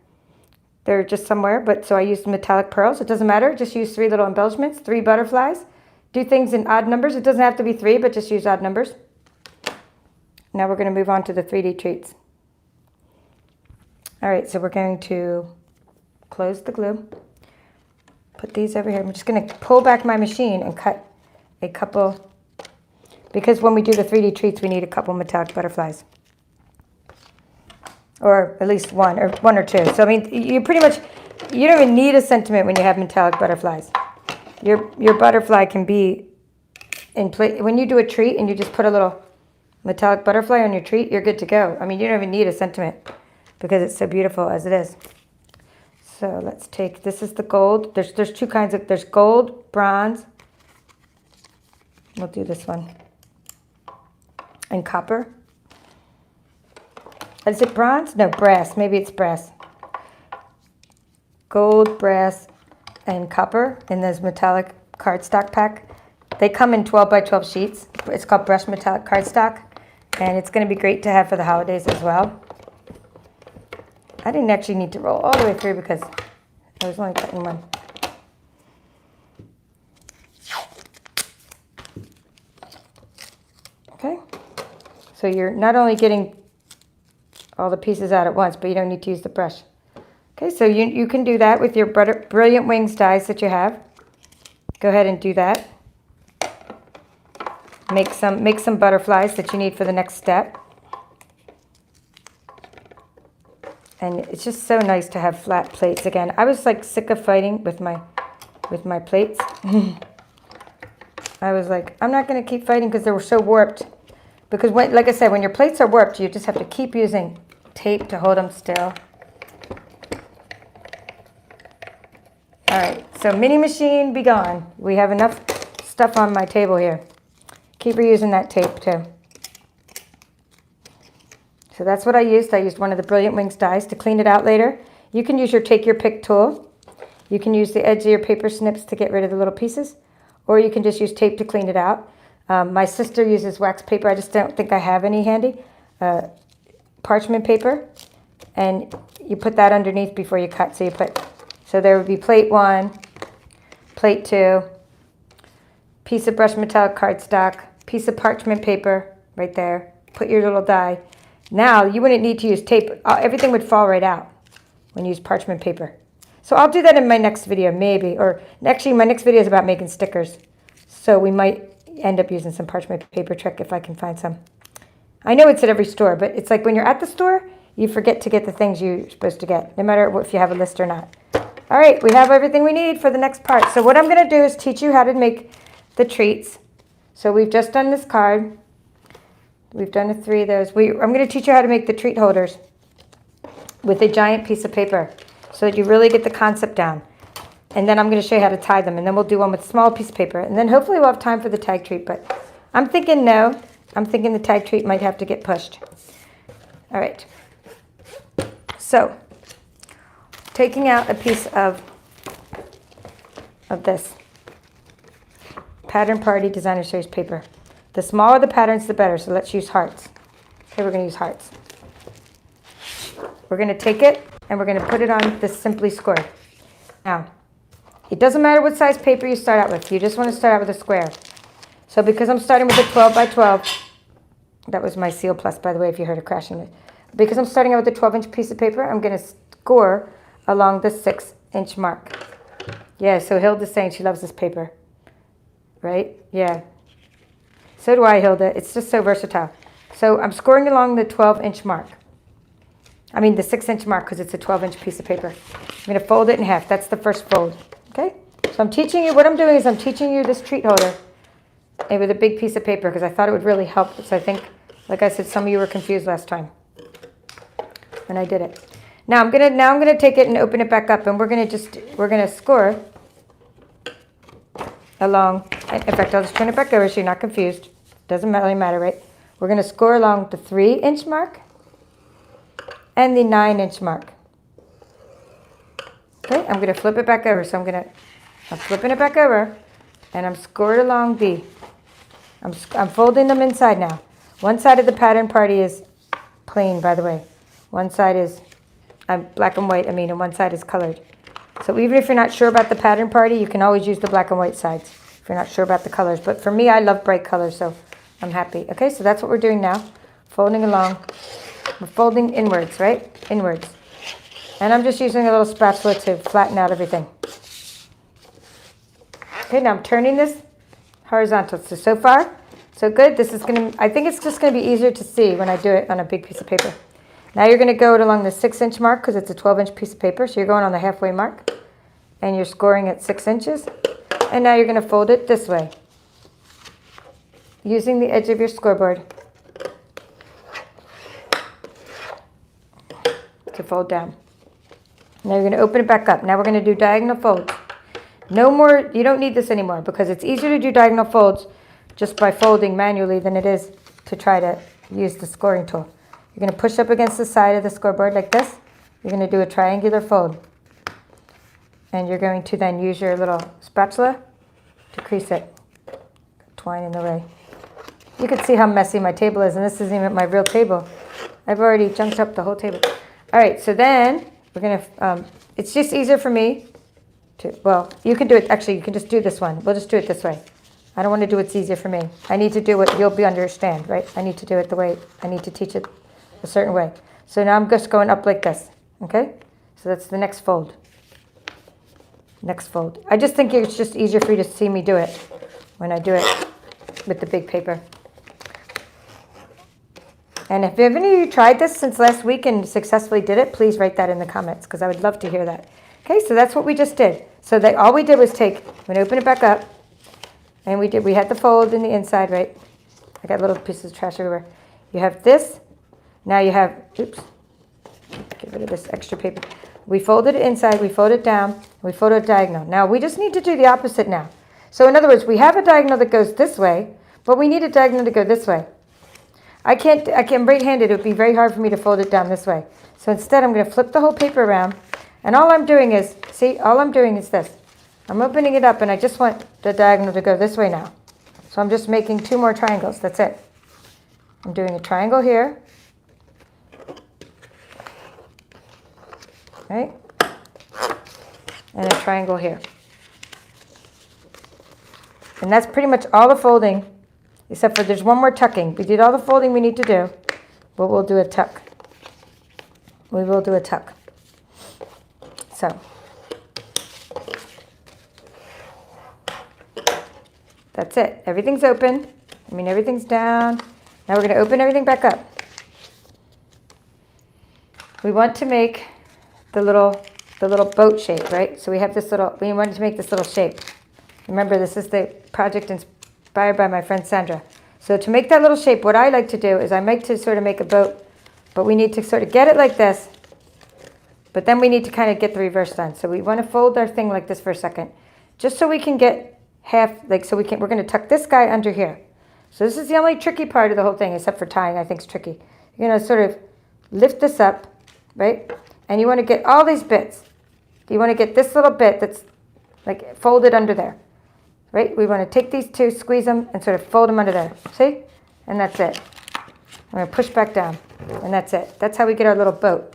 They're just somewhere, but so I used metallic pearls. It doesn't matter. Just use 3 little embellishments, 3 butterflies. do things in odd numbers. It doesn't have to be 3, but just use odd numbers. Now we're going to move on to the 3D treats. All right, so we're going to close the glue. Put these over here. I'm just going to pull back my machine and cut a couple, because when we do the 3D treats, we need a couple metallic butterflies. Or at least one or two. So I mean, you pretty much, you don't even need a sentiment when you have metallic butterflies. Your butterfly can be in place. When you do a treat and you just put a little metallic butterfly on your treat, you're good to go. I mean, you don't even need a sentiment because it's so beautiful as it is. So let's take, this is the gold. There's two kinds of, there's gold, bronze. We'll do this one. And copper. Is it bronze? No, brass. Maybe it's brass. Gold, brass, and copper in this metallic cardstock pack. They come in 12 by 12 sheets. It's called brushed metallic cardstock. And it's going to be great to have for the holidays as well. I didn't actually need to roll all the way through because I was only cutting one. Okay. So you're not only getting all the pieces out at once, but you don't need to use the brush. Okay, so you can do that with your Brilliant Wings dies that you have. Go ahead and do that. Make some butterflies that you need for the next step. And it's just so nice to have flat plates again. I was like sick of fighting with my plates. I was like, I'm not going to keep fighting because they were so warped. Because when, like I said, when your plates are warped, you just have to keep using tape to hold them still. All right, so mini machine be gone. We have enough stuff on my table here. Keep reusing that tape too. So that's what I used. I used one of the Brilliant Wings dies to clean it out later. You can use your take your pick tool. You can use the edge of your paper snips to get rid of the little pieces, or you can just use tape to clean it out. My sister uses wax paper. I just don't think I have any handy. Parchment paper, and you put that underneath before you cut. So there would be plate 1, plate 2, piece of brushed metallic cardstock, piece of parchment paper right there. Put your little die. Now you wouldn't need to use tape. Everything would fall right out when you use parchment paper. So I'll do that in my next video, maybe. Or actually, my next video is about making stickers. So we might end up using some parchment paper trick if I can find some. I know it's at every store, but it's like when you're at the store, you forget to get the things you're supposed to get, no matter if you have a list or not. All right, we have everything we need for the next part. So what I'm going to do is teach you how to make the treats. So we've just done this card. We've done 3 of those. I'm going to teach you how to make the treat holders with a giant piece of paper so that you really get the concept down. And then I'm going to show you how to tie them. And then we'll do one with a small piece of paper. And then hopefully we'll have time for the tag treat. But I'm thinking no. I'm thinking the tag treat might have to get pushed. All right. So taking out a piece of this Pattern Party Designer Series paper. The smaller the patterns, the better. So let's use hearts. Okay, we're going to use hearts. We're going to take it and we're going to put it on this Simply Score. Now, it doesn't matter what size paper you start out with. You just want to start out with a square. So because I'm starting with a 12 by 12, that was my Seal Plus, by the way, if you heard it crashing. Because I'm starting out with a 12-inch piece of paper, I'm going to score along the 6-inch mark. Yeah, so Hilda's saying she loves this paper. Right? Yeah. So do I, Hilda. It's just so versatile. So I'm scoring along the 12-inch mark. I mean the 6-inch mark because it's a 12-inch piece of paper. I'm going to fold it in half. That's the first fold. Okay? So I'm teaching you, what I'm doing is I'm teaching you this treat holder with a big piece of paper because I thought it would really help. So I think, like I said, some of you were confused last time when I did it. Now I'm gonna take it and open it back up, and we're gonna score along. In fact, I'll just turn it back over so you're not confused. Doesn't really matter, right? We're gonna score along the 3-inch mark and the 9-inch mark. Okay, I'm gonna flip it back over. So I'm flipping it back over, and I'm scored along the. I'm folding them inside now. One side of the Pattern Party is plain, by the way. One side is black and white, and one side is colored. So even if you're not sure about the Pattern Party, you can always use the black and white sides if you're not sure about the colors. But for me, I love bright colors, so I'm happy. Okay, so that's what we're doing now. Folding along. We're folding inwards, right? Inwards. And I'm just using a little spatula to flatten out everything. Okay, now I'm turning this horizontal. So far, so good. This is going to, I think it's just going to be easier to see when I do it on a big piece of paper. Now you're going to go along the 6-inch mark because it's a 12-inch piece of paper. So you're going on the halfway mark and you're scoring at 6 inches. And now you're going to fold it this way using the edge of your scoreboard to fold down. Now you're going to open it back up. Now we're going to do diagonal folds. No more, you don't need this anymore because it's easier to do diagonal folds just by folding manually than it is to try to use the scoring tool. You're going to push up against the side of the scoreboard like this. You're going to do a triangular fold. And you're going to then use your little spatula to crease it. Twine in the way. You can see how messy my table is, and this isn't even my real table. I've already junked up the whole table. All right, so then we're going to, it's just easier for me to, well, you can do it, actually, you can just do this one. We'll just do it this way. I don't want to do what's easier for me. I need to do what you'll understand, right? I need to do it the way, I need to teach it a certain way. So now I'm just going up like this, okay? So that's the next fold. Next fold. I just think it's just easier for you to see me do it when I do it with the big paper. And if any of you tried this since last week and successfully did it, please write that in the comments because I would love to hear that. Okay, so that's what we just did. So that all we did was take, I'm going to open it back up, and we had the fold in the inside, right? I got little pieces of trash everywhere. You have this. Now you have, oops, get rid of this extra paper. We folded it inside, we fold it down, we fold it diagonal. Now we just need to do the opposite now. So in other words, we have a diagonal that goes this way, but we need a diagonal to go this way. I can't right-handed, it would be very hard for me to fold it down this way. So instead I'm going to flip the whole paper around, and all I'm doing is, see, all I'm doing is this. I'm opening it up and I just want the diagonal to go this way now. So I'm just making 2 more triangles, that's it. I'm doing a triangle here. Right? And a triangle here. And that's pretty much all the folding, except for there's one more tucking. We did all the folding we need to do, but we'll do a tuck. We will do a tuck. So, that's it. Everything's open. I mean, everything's down. Now we're going to open everything back up. We want to make the little boat shape, right? So we have this little, we wanted to make this little shape. Remember, this is the project inspired by my friend Sandra. So to make that little shape, what I like to do is I like to sort of make a boat, but we need to sort of get it like this, but then we need to kind of get the reverse done. So we want to fold our thing like this for a second, just so we can get half, like, so we're going to tuck this guy under here. So this is the only tricky part of the whole thing, except for tying, I think it's tricky. You're going to sort of lift this up, right? And you want to get all these bits. You want to get this little bit that's like folded under there, right? We want to take these 2, squeeze them, and sort of fold them under there. See? And that's it. I'm going to push back down, and that's it. That's how we get our little boat.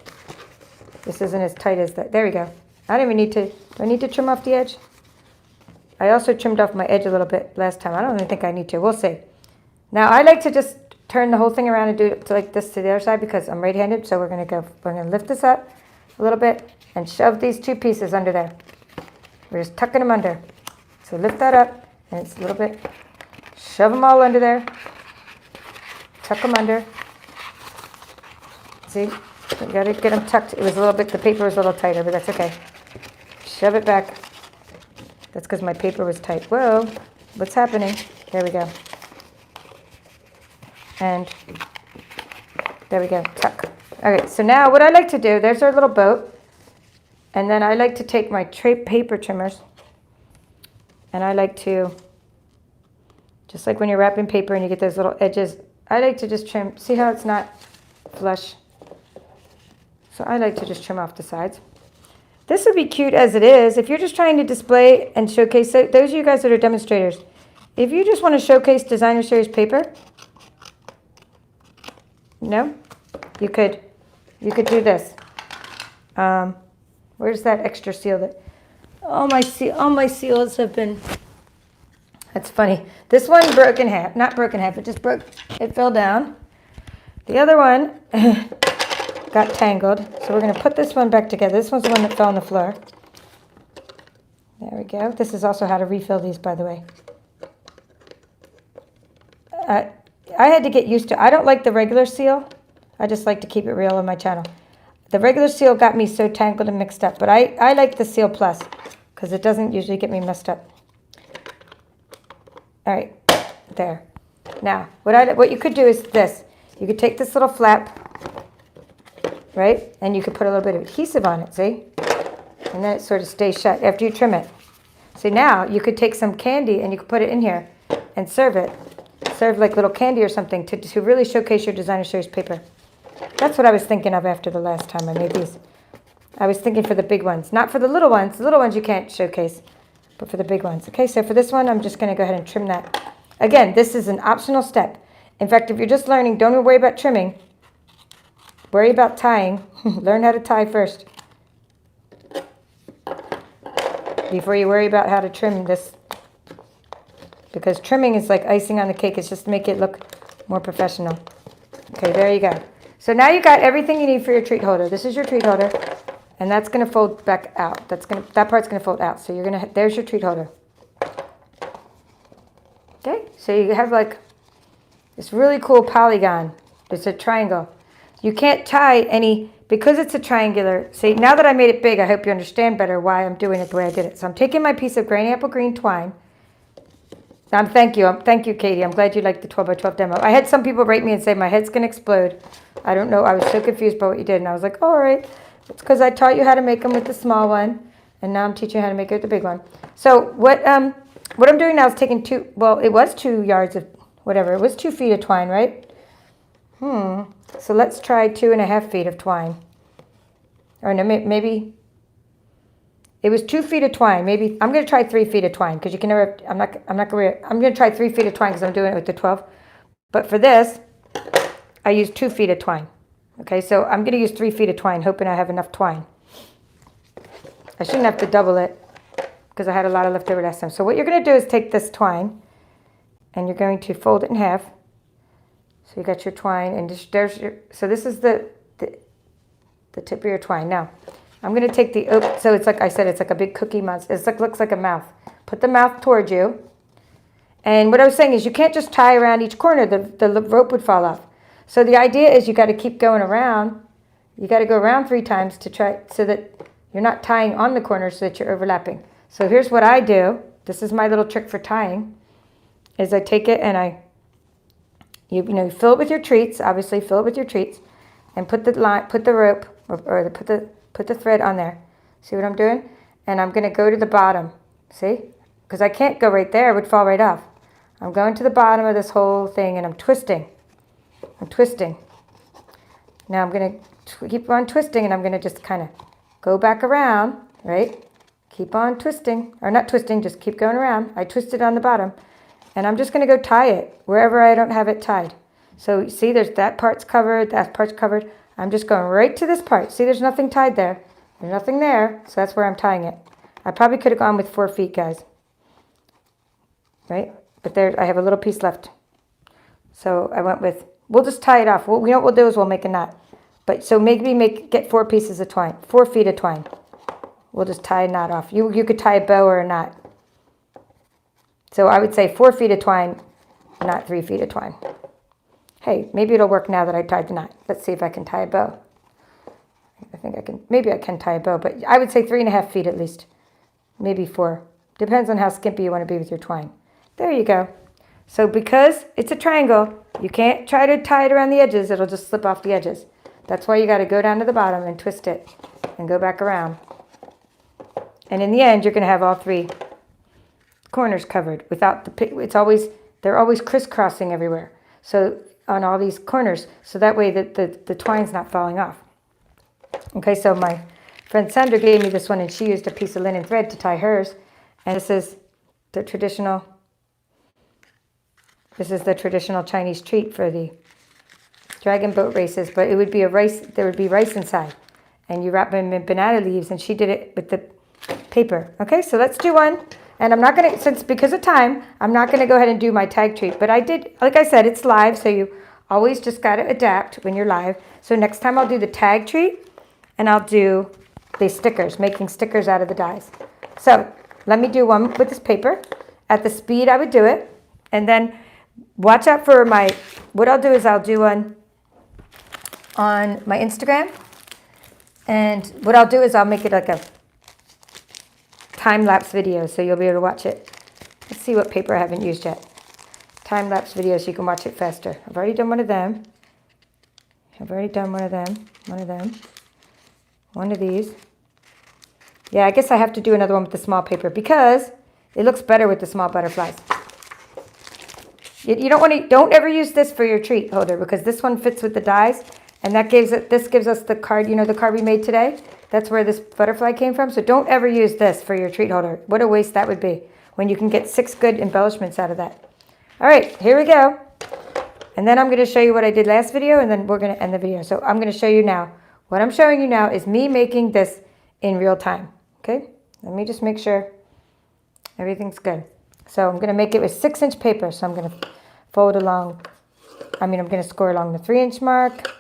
This isn't as tight as that. There we go. I don't even need to, do I need to trim off the edge? I also trimmed off my edge a little bit last time. I don't even think I need to. We'll see. Now, I like to just turn the whole thing around and do it like this to the other side because I'm right-handed, so we're going to lift this up a little bit and shove these 2 pieces under there. We're just tucking them under. So lift that up, and it's a little bit, shove them all under there, tuck them under. See, you got to get them tucked. It was a little bit, the paper was a little tighter, but that's okay. Shove it back. That's because my paper was tight. Whoa, what's happening? There we go. And there we go, tuck. Okay, so now what I like to do, there's our little boat. And then I like to take my paper trimmers, and I like to, just like when you're wrapping paper and you get those little edges, I like to just trim. See how it's not flush? So I like to just trim off the sides. This would be cute as it is. If you're just trying to display and showcase, so those of you guys that are demonstrators, if you just want to showcase designer series paper, no, you could do this. Where's that extra seal that? All my seals have been That's funny. This one broke in half. Not broke in half, it just broke. It fell down. The other one got tangled. So we're going to put this one back together. This one's the one that fell on the floor. There we go. This is also how to refill these, by the way. I had to get used to, I don't like the regular seal. I just like to keep it real on my channel. The regular seal got me so tangled and mixed up, but I like the Seal Plus because it doesn't usually get me messed up. All right, there. Now, what you could do is this. You could take this little flap, right? And you could put a little bit of adhesive on it, see? And then it sort of stays shut after you trim it. See, now you could take some candy and you could put it in here and serve it. Serve like little candy or something to really showcase your designer series paper. That's what I was thinking of after the last time I made these. I was thinking for the big ones, not for the little ones. The little ones you can't showcase, but for the big ones. Okay, so for this one, I'm just going to go ahead and trim that. Again, this is an optional step. In fact, if you're just learning, don't even worry about trimming. Worry about tying. Learn how to tie first before you worry about how to trim this. Because trimming is like icing on the cake. It's just to make it look more professional. Okay, there you go. So now you got everything you need for your treat holder. This is your treat holder, and that's going to fold back out. That part's going to fold out. So you're going to, there's your treat holder. Okay, so you have like this really cool polygon. It's a triangle. You can't tie any, because it's a triangular. See, now that I made it big, I hope you understand better why I'm doing it the way I did it. So I'm taking my piece of granny apple green twine. Thank you, Katie. I'm glad you liked the 12 by 12 demo. I had some people rate me and say my head's going to explode. I don't know. I was so confused by what you did. And I was like, all right. It's because I taught you how to make them with the small one. And now I'm teaching you how to make it with the big one. So what I'm doing now is taking it was 2 yards of whatever. It was 2 feet of twine, right? So let's try 2.5 feet of twine. Or no, maybe... It was 2 feet of twine. Maybe I'm going to try 3 feet of twine because you can never. I'm going to try 3 feet of twine because I'm doing it with the 12. But for this, I used 2 feet of twine. Okay, so I'm going to use 3 feet of twine, hoping I have enough twine. I shouldn't have to double it because I had a lot of left over last time. So what you're going to do is take this twine, and you're going to fold it in half. So you got your twine, and there's your. So this is the tip of your twine now. I'm going to take the, so it's like I said, it's like a big cookie monster. It looks like a mouth. Put the mouth towards you. And what I was saying is you can't just tie around each corner. The rope would fall off. So the idea is you got to keep going around. You got to go around 3 times to try, so that you're not tying on the corners so that you're overlapping. So here's what I do. This is my little trick for tying, is I take it and you fill it with your treats, obviously fill it with your treats, and put the rope, put the thread on there. See what I'm doing? And I'm going to go to the bottom. See? Because I can't go right there. It would fall right off. I'm going to the bottom of this whole thing and I'm twisting. I'm twisting. Now I'm going to keep on twisting and I'm going to just kind of go back around, right? Keep on twisting. Or not twisting, just keep going around. I twisted on the bottom. And I'm just going to go tie it wherever I don't have it tied. So see, there's that part's covered, that part's covered. I'm just going right to this part. See, there's nothing tied there. There's nothing there, so that's where I'm tying it. I probably could have gone with 4 feet, guys. Right? But there, I have a little piece left. So I went with, we'll just tie it off. You know what we'll do is we'll make a knot. But so get 4 pieces of twine, 4 feet of twine. We'll just tie a knot off. You could tie a bow or a knot. So I would say 4 feet of twine, not 3 feet of twine. Hey, maybe it'll work now that I tied the knot. Let's see if I can tie a bow. I think I can. Maybe I can tie a bow, but I would say 3.5 feet at least. Maybe 4. Depends on how skimpy you want to be with your twine. There you go. So because it's a triangle, you can't try to tie it around the edges. It'll just slip off the edges. That's why you got to go down to the bottom and twist it and go back around. And in the end, you're going to have all 3 corners covered without they're always crisscrossing everywhere. So on all these corners, so that way the twine's not falling off. Okay, so my friend Sandra gave me this one and she used a piece of linen thread to tie hers. And this is the traditional Chinese treat for the dragon boat races, but it would be there would be rice inside. And you wrap them in banana leaves, and she did it with the paper. Okay, so let's do one. And I'm not going to, because of time, I'm not going to go ahead and do my tag treat. But I did, like I said, it's live, so you always just got to adapt when you're live. So next time I'll do the tag treat, and I'll do the stickers, making stickers out of the dies. So let me do one with this paper at the speed I would do it. And then watch out for what I'll do is I'll do one on my Instagram. And what I'll do is I'll make it like a time-lapse video, so you'll be able to watch it. Let's see what paper I haven't used yet. Time-lapse video so you can watch it faster. I've already done one of them. I've already done one of them. One of these. Yeah, I guess I have to do another one with the small paper because it looks better with the small butterflies. You don't ever use this for your treat holder because this one fits with the dies, and this gives us the card, the card we made today. That's where this butterfly came from. So don't ever use this for your treat holder. What a waste that would be when you can get 6 good embellishments out of that. All right, here we go. And then I'm going to show you what I did last video, and then we're going to end the video. So I'm going to show you now. What I'm showing you now is me making this in real time. Okay, let me just make sure everything's good. So I'm going to make it with 6-inch paper. So I'm going to fold along, I'm going to score along the 3-inch mark.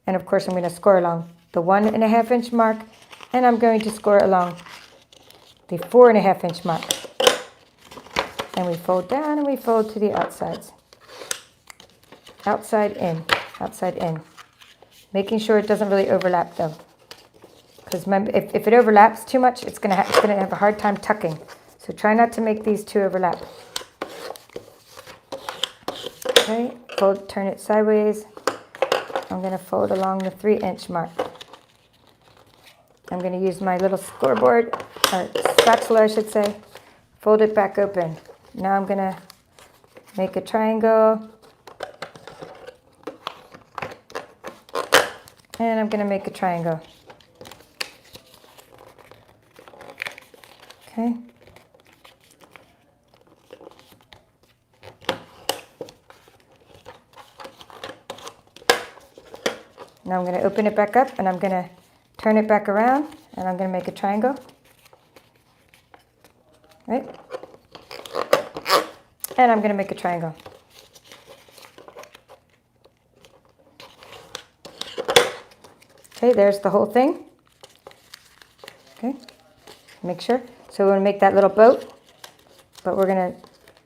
And of course I'm going to score along the 1.5-inch mark. And I'm going to score along the 4.5-inch mark. And we fold down and we fold to the outsides. Outside in, outside in. Making sure it doesn't really overlap though. Because if it overlaps too much, it's going to have a hard time tucking. So try not to make these two overlap. Okay, turn it sideways. I'm going to fold along the 3-inch mark. I'm going to use my little scoreboard, or spatula I should say. Fold it back open. Now I'm going to make a triangle. And I'm going to make a triangle. Okay. Now I'm going to open it back up and I'm going to turn it back around and I'm going to make a triangle. Right? And I'm going to make a triangle. Okay, there's the whole thing. Okay, make sure. So we're going to make that little boat, but we're going to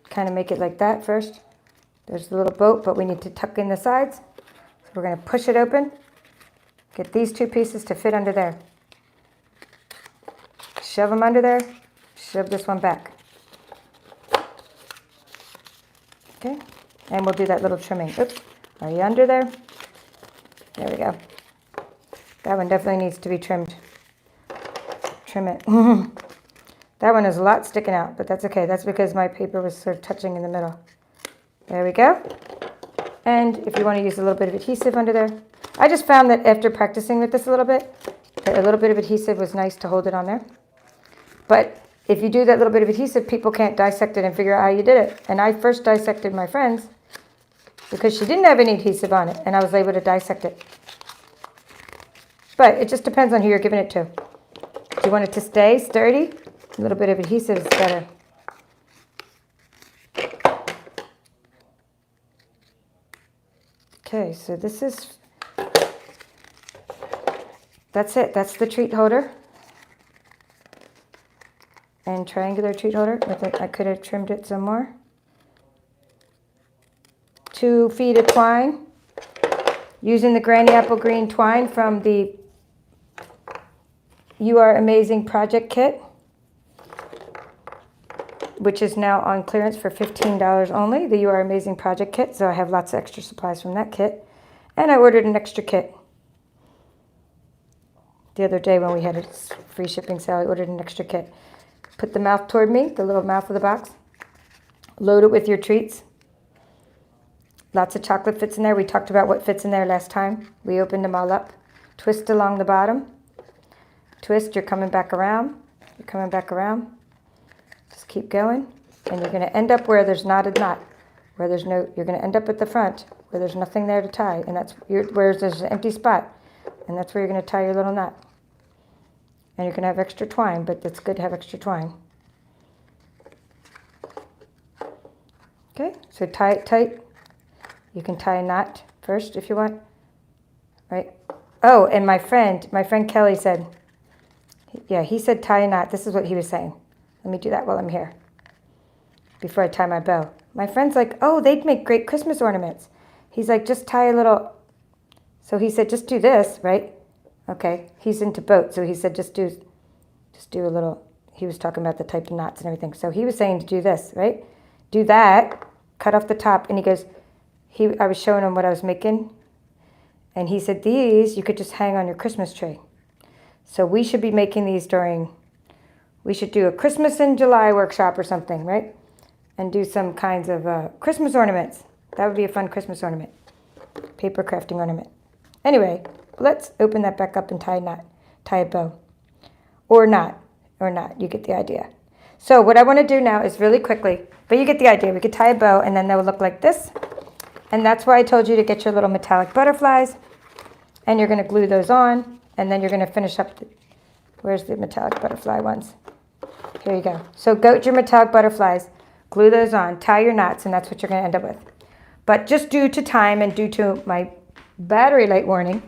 kind of make it like that first. There's the little boat, but we need to tuck in the sides. So we're going to push it open. Get these 2 pieces to fit under there. Shove them under there. Shove this one back. Okay, and we'll do that little trimming. Oops, are you under there? There we go. That one definitely needs to be trimmed. Trim it. That one has a lot sticking out, but that's okay. That's because my paper was sort of touching in the middle. There we go. And if you want to use a little bit of adhesive under there. I just found that after practicing with this a little bit of adhesive was nice to hold it on there. But if you do that little bit of adhesive, people can't dissect it and figure out how you did it. And I first dissected my friend's because she didn't have any adhesive on it, and I was able to dissect it. But it just depends on who you're giving it to. Do you want it to stay sturdy? A little bit of adhesive is better. Okay, so that's it. That's the treat holder. And triangular treat holder. I could have trimmed it some more. 2 feet of twine. Using the Granny Apple Green twine from the You Are Amazing project kit, which is now on clearance for $15 only, the You Are Amazing project kit. So I have lots of extra supplies from that kit. And I ordered an extra kit. The other day when we had a free shipping sale, I ordered an extra kit. Put the mouth toward me, the little mouth of the box. Load it with your treats. Lots of chocolate fits in there. We talked about what fits in there last time. We opened them all up. Twist along the bottom. Twist, you're coming back around. You're coming back around. Just keep going. And you're going to end up where there's not a knot. You're going to end up at the front where there's nothing there to tie. And that's where there's an empty spot. And that's where you're going to tie your little knot. And you're going to have extra twine, but it's good to have extra twine. Okay, so tie it tight. You can tie a knot first if you want, right? Oh, and my friend Kelly said, yeah, he said tie a knot. This is what he was saying. Let me do that while I'm here, before I tie my bow. My friend's like, oh, they'd make great Christmas ornaments. He's like, just tie a little. So he said, just do this, right? Okay, he's into boats, so he said, just do a little. He was talking about the type of knots and everything. So he was saying to do this, right? Do that, cut off the top, and he goes, I was showing him what I was making, and he said, these you could just hang on your Christmas tree. So we should be making these we should do a Christmas in July workshop or something, right? And do some kinds of Christmas ornaments. That would be a fun Christmas ornament, paper crafting ornament. Anyway, let's open that back up and tie a bow. Or not, you get the idea. So what I want to do now is really quickly, but you get the idea. We could tie a bow and then they would look like this. And that's why I told you to get your little metallic butterflies. And you're going to glue those on. And then you're going to finish up where's the metallic butterfly ones? Here you go. So get your metallic butterflies, glue those on, tie your knots, and that's what you're going to end up with. But just due to time and due to my battery light warning,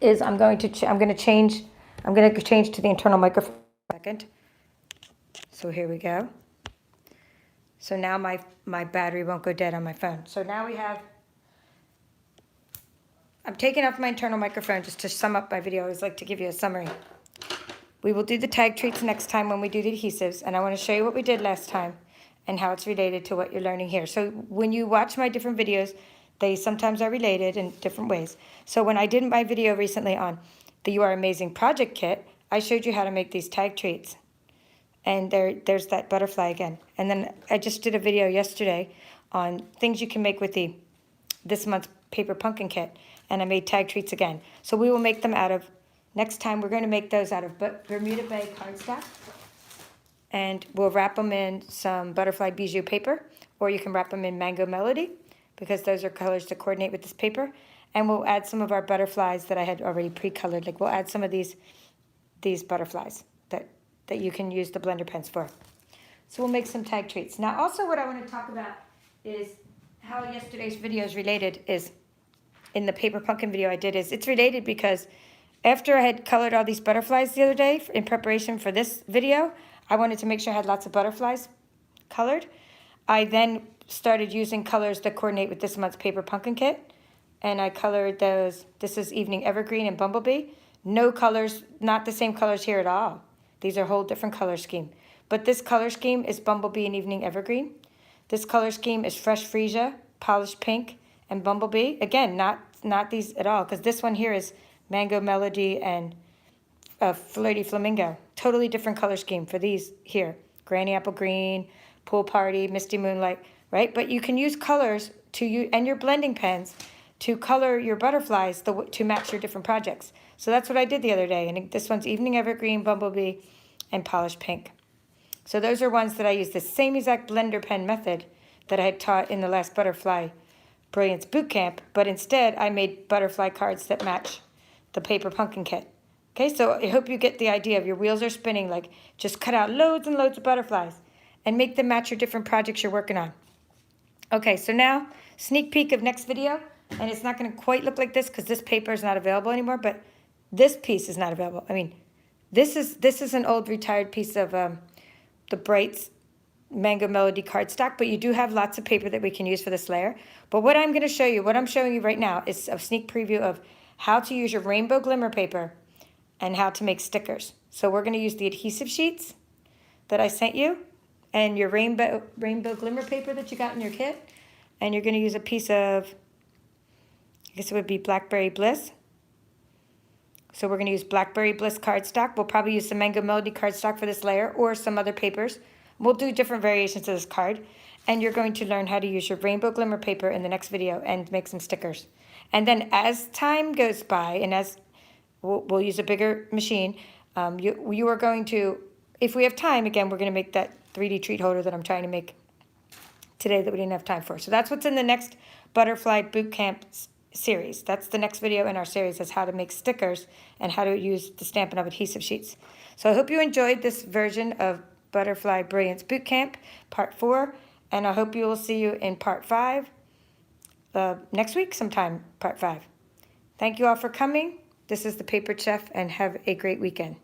is I'm going to change to the internal microphone in a second. So here we go. So now my battery won't go dead on my phone. So now I'm taking off my internal microphone just to sum up my video. I always like to give you a summary. We will do the tag treats next time when we do the adhesives, and I want to show you what we did last time and how it's related to what you're learning here. So when you watch my different videos, they sometimes are related in different ways. So when I did my video recently on the You Are Amazing project kit, I showed you how to make these tag treats. And there's that butterfly again. And then I just did a video yesterday on things you can make with this month's paper pumpkin kit. And I made tag treats again. So we will make them next time we're going to make those out of Bermuda Bay cardstock. And we'll wrap them in some butterfly bijou paper. Or you can wrap them in Mango Melody, because those are colors to coordinate with this paper. And we'll add some of our butterflies that I had already pre-colored. Like we'll add some of these butterflies that you can use the blender pens for. So we'll make some tag treats. Now also what I want to talk about is how yesterday's video is related is, in the paper pumpkin video I did, it's related because after I had colored all these butterflies the other day in preparation for this video, I wanted to make sure I had lots of butterflies colored. I then started using colors that coordinate with this month's paper pumpkin kit. And I colored those. This is Evening Evergreen and Bumblebee. No colors, not the same colors here at all. These are a whole different color scheme. But this color scheme is Bumblebee and Evening Evergreen. This color scheme is Fresh Freesia, Polished Pink, and Bumblebee. Again, not these at all, because this one here is Mango Melody and Flirty Flamingo. Totally different color scheme for these here. Granny Apple Green, Pool Party, Misty Moonlight, right? But you can use colors and your blending pens to color your butterflies to match your different projects. So that's what I did the other day. And this one's Evening Evergreen, Bumblebee, and Polished Pink. So those are ones that I use the same exact blender pen method that I had taught in the last Butterfly Brilliance Bootcamp, but instead I made butterfly cards that match the paper pumpkin kit. Okay, so I hope you get the idea of your wheels are spinning, like just cut out loads and loads of butterflies and make them match your different projects you're working on. Okay, so now sneak peek of next video, and it's not going to quite look like this because this paper is not available anymore, but this piece is not available. I mean, this is an old retired piece of the Brights Mango Melody cardstock, but you do have lots of paper that we can use for this layer. But what I'm showing you right now is a sneak preview of how to use your rainbow glimmer paper and how to make stickers. So we're going to use the adhesive sheets that I sent you and your rainbow glimmer paper that you got in your kit, and you're going to use a piece of, I guess it would be Blackberry Bliss. So we're going to use Blackberry Bliss cardstock. We'll probably use some Mango Melody cardstock for this layer or some other papers. We'll do different variations of this card. And you're going to learn how to use your rainbow glimmer paper in the next video and make some stickers. And then as time goes by, and as we'll use a bigger machine, you are going to, if we have time, again, we're going to make that 3D treat holder that I'm trying to make today that we didn't have time for. So that's what's in the next Butterfly Bootcamp series. That's the next video in our series, is how to make stickers and how to use the Stampin' Up! Adhesive sheets. So I hope you enjoyed this version of Butterfly Brilliance Bootcamp Part 4, And I hope you will see you in part 5 next week sometime, part 5. Thank you all for coming. This is the Paper Chef, and have a great weekend.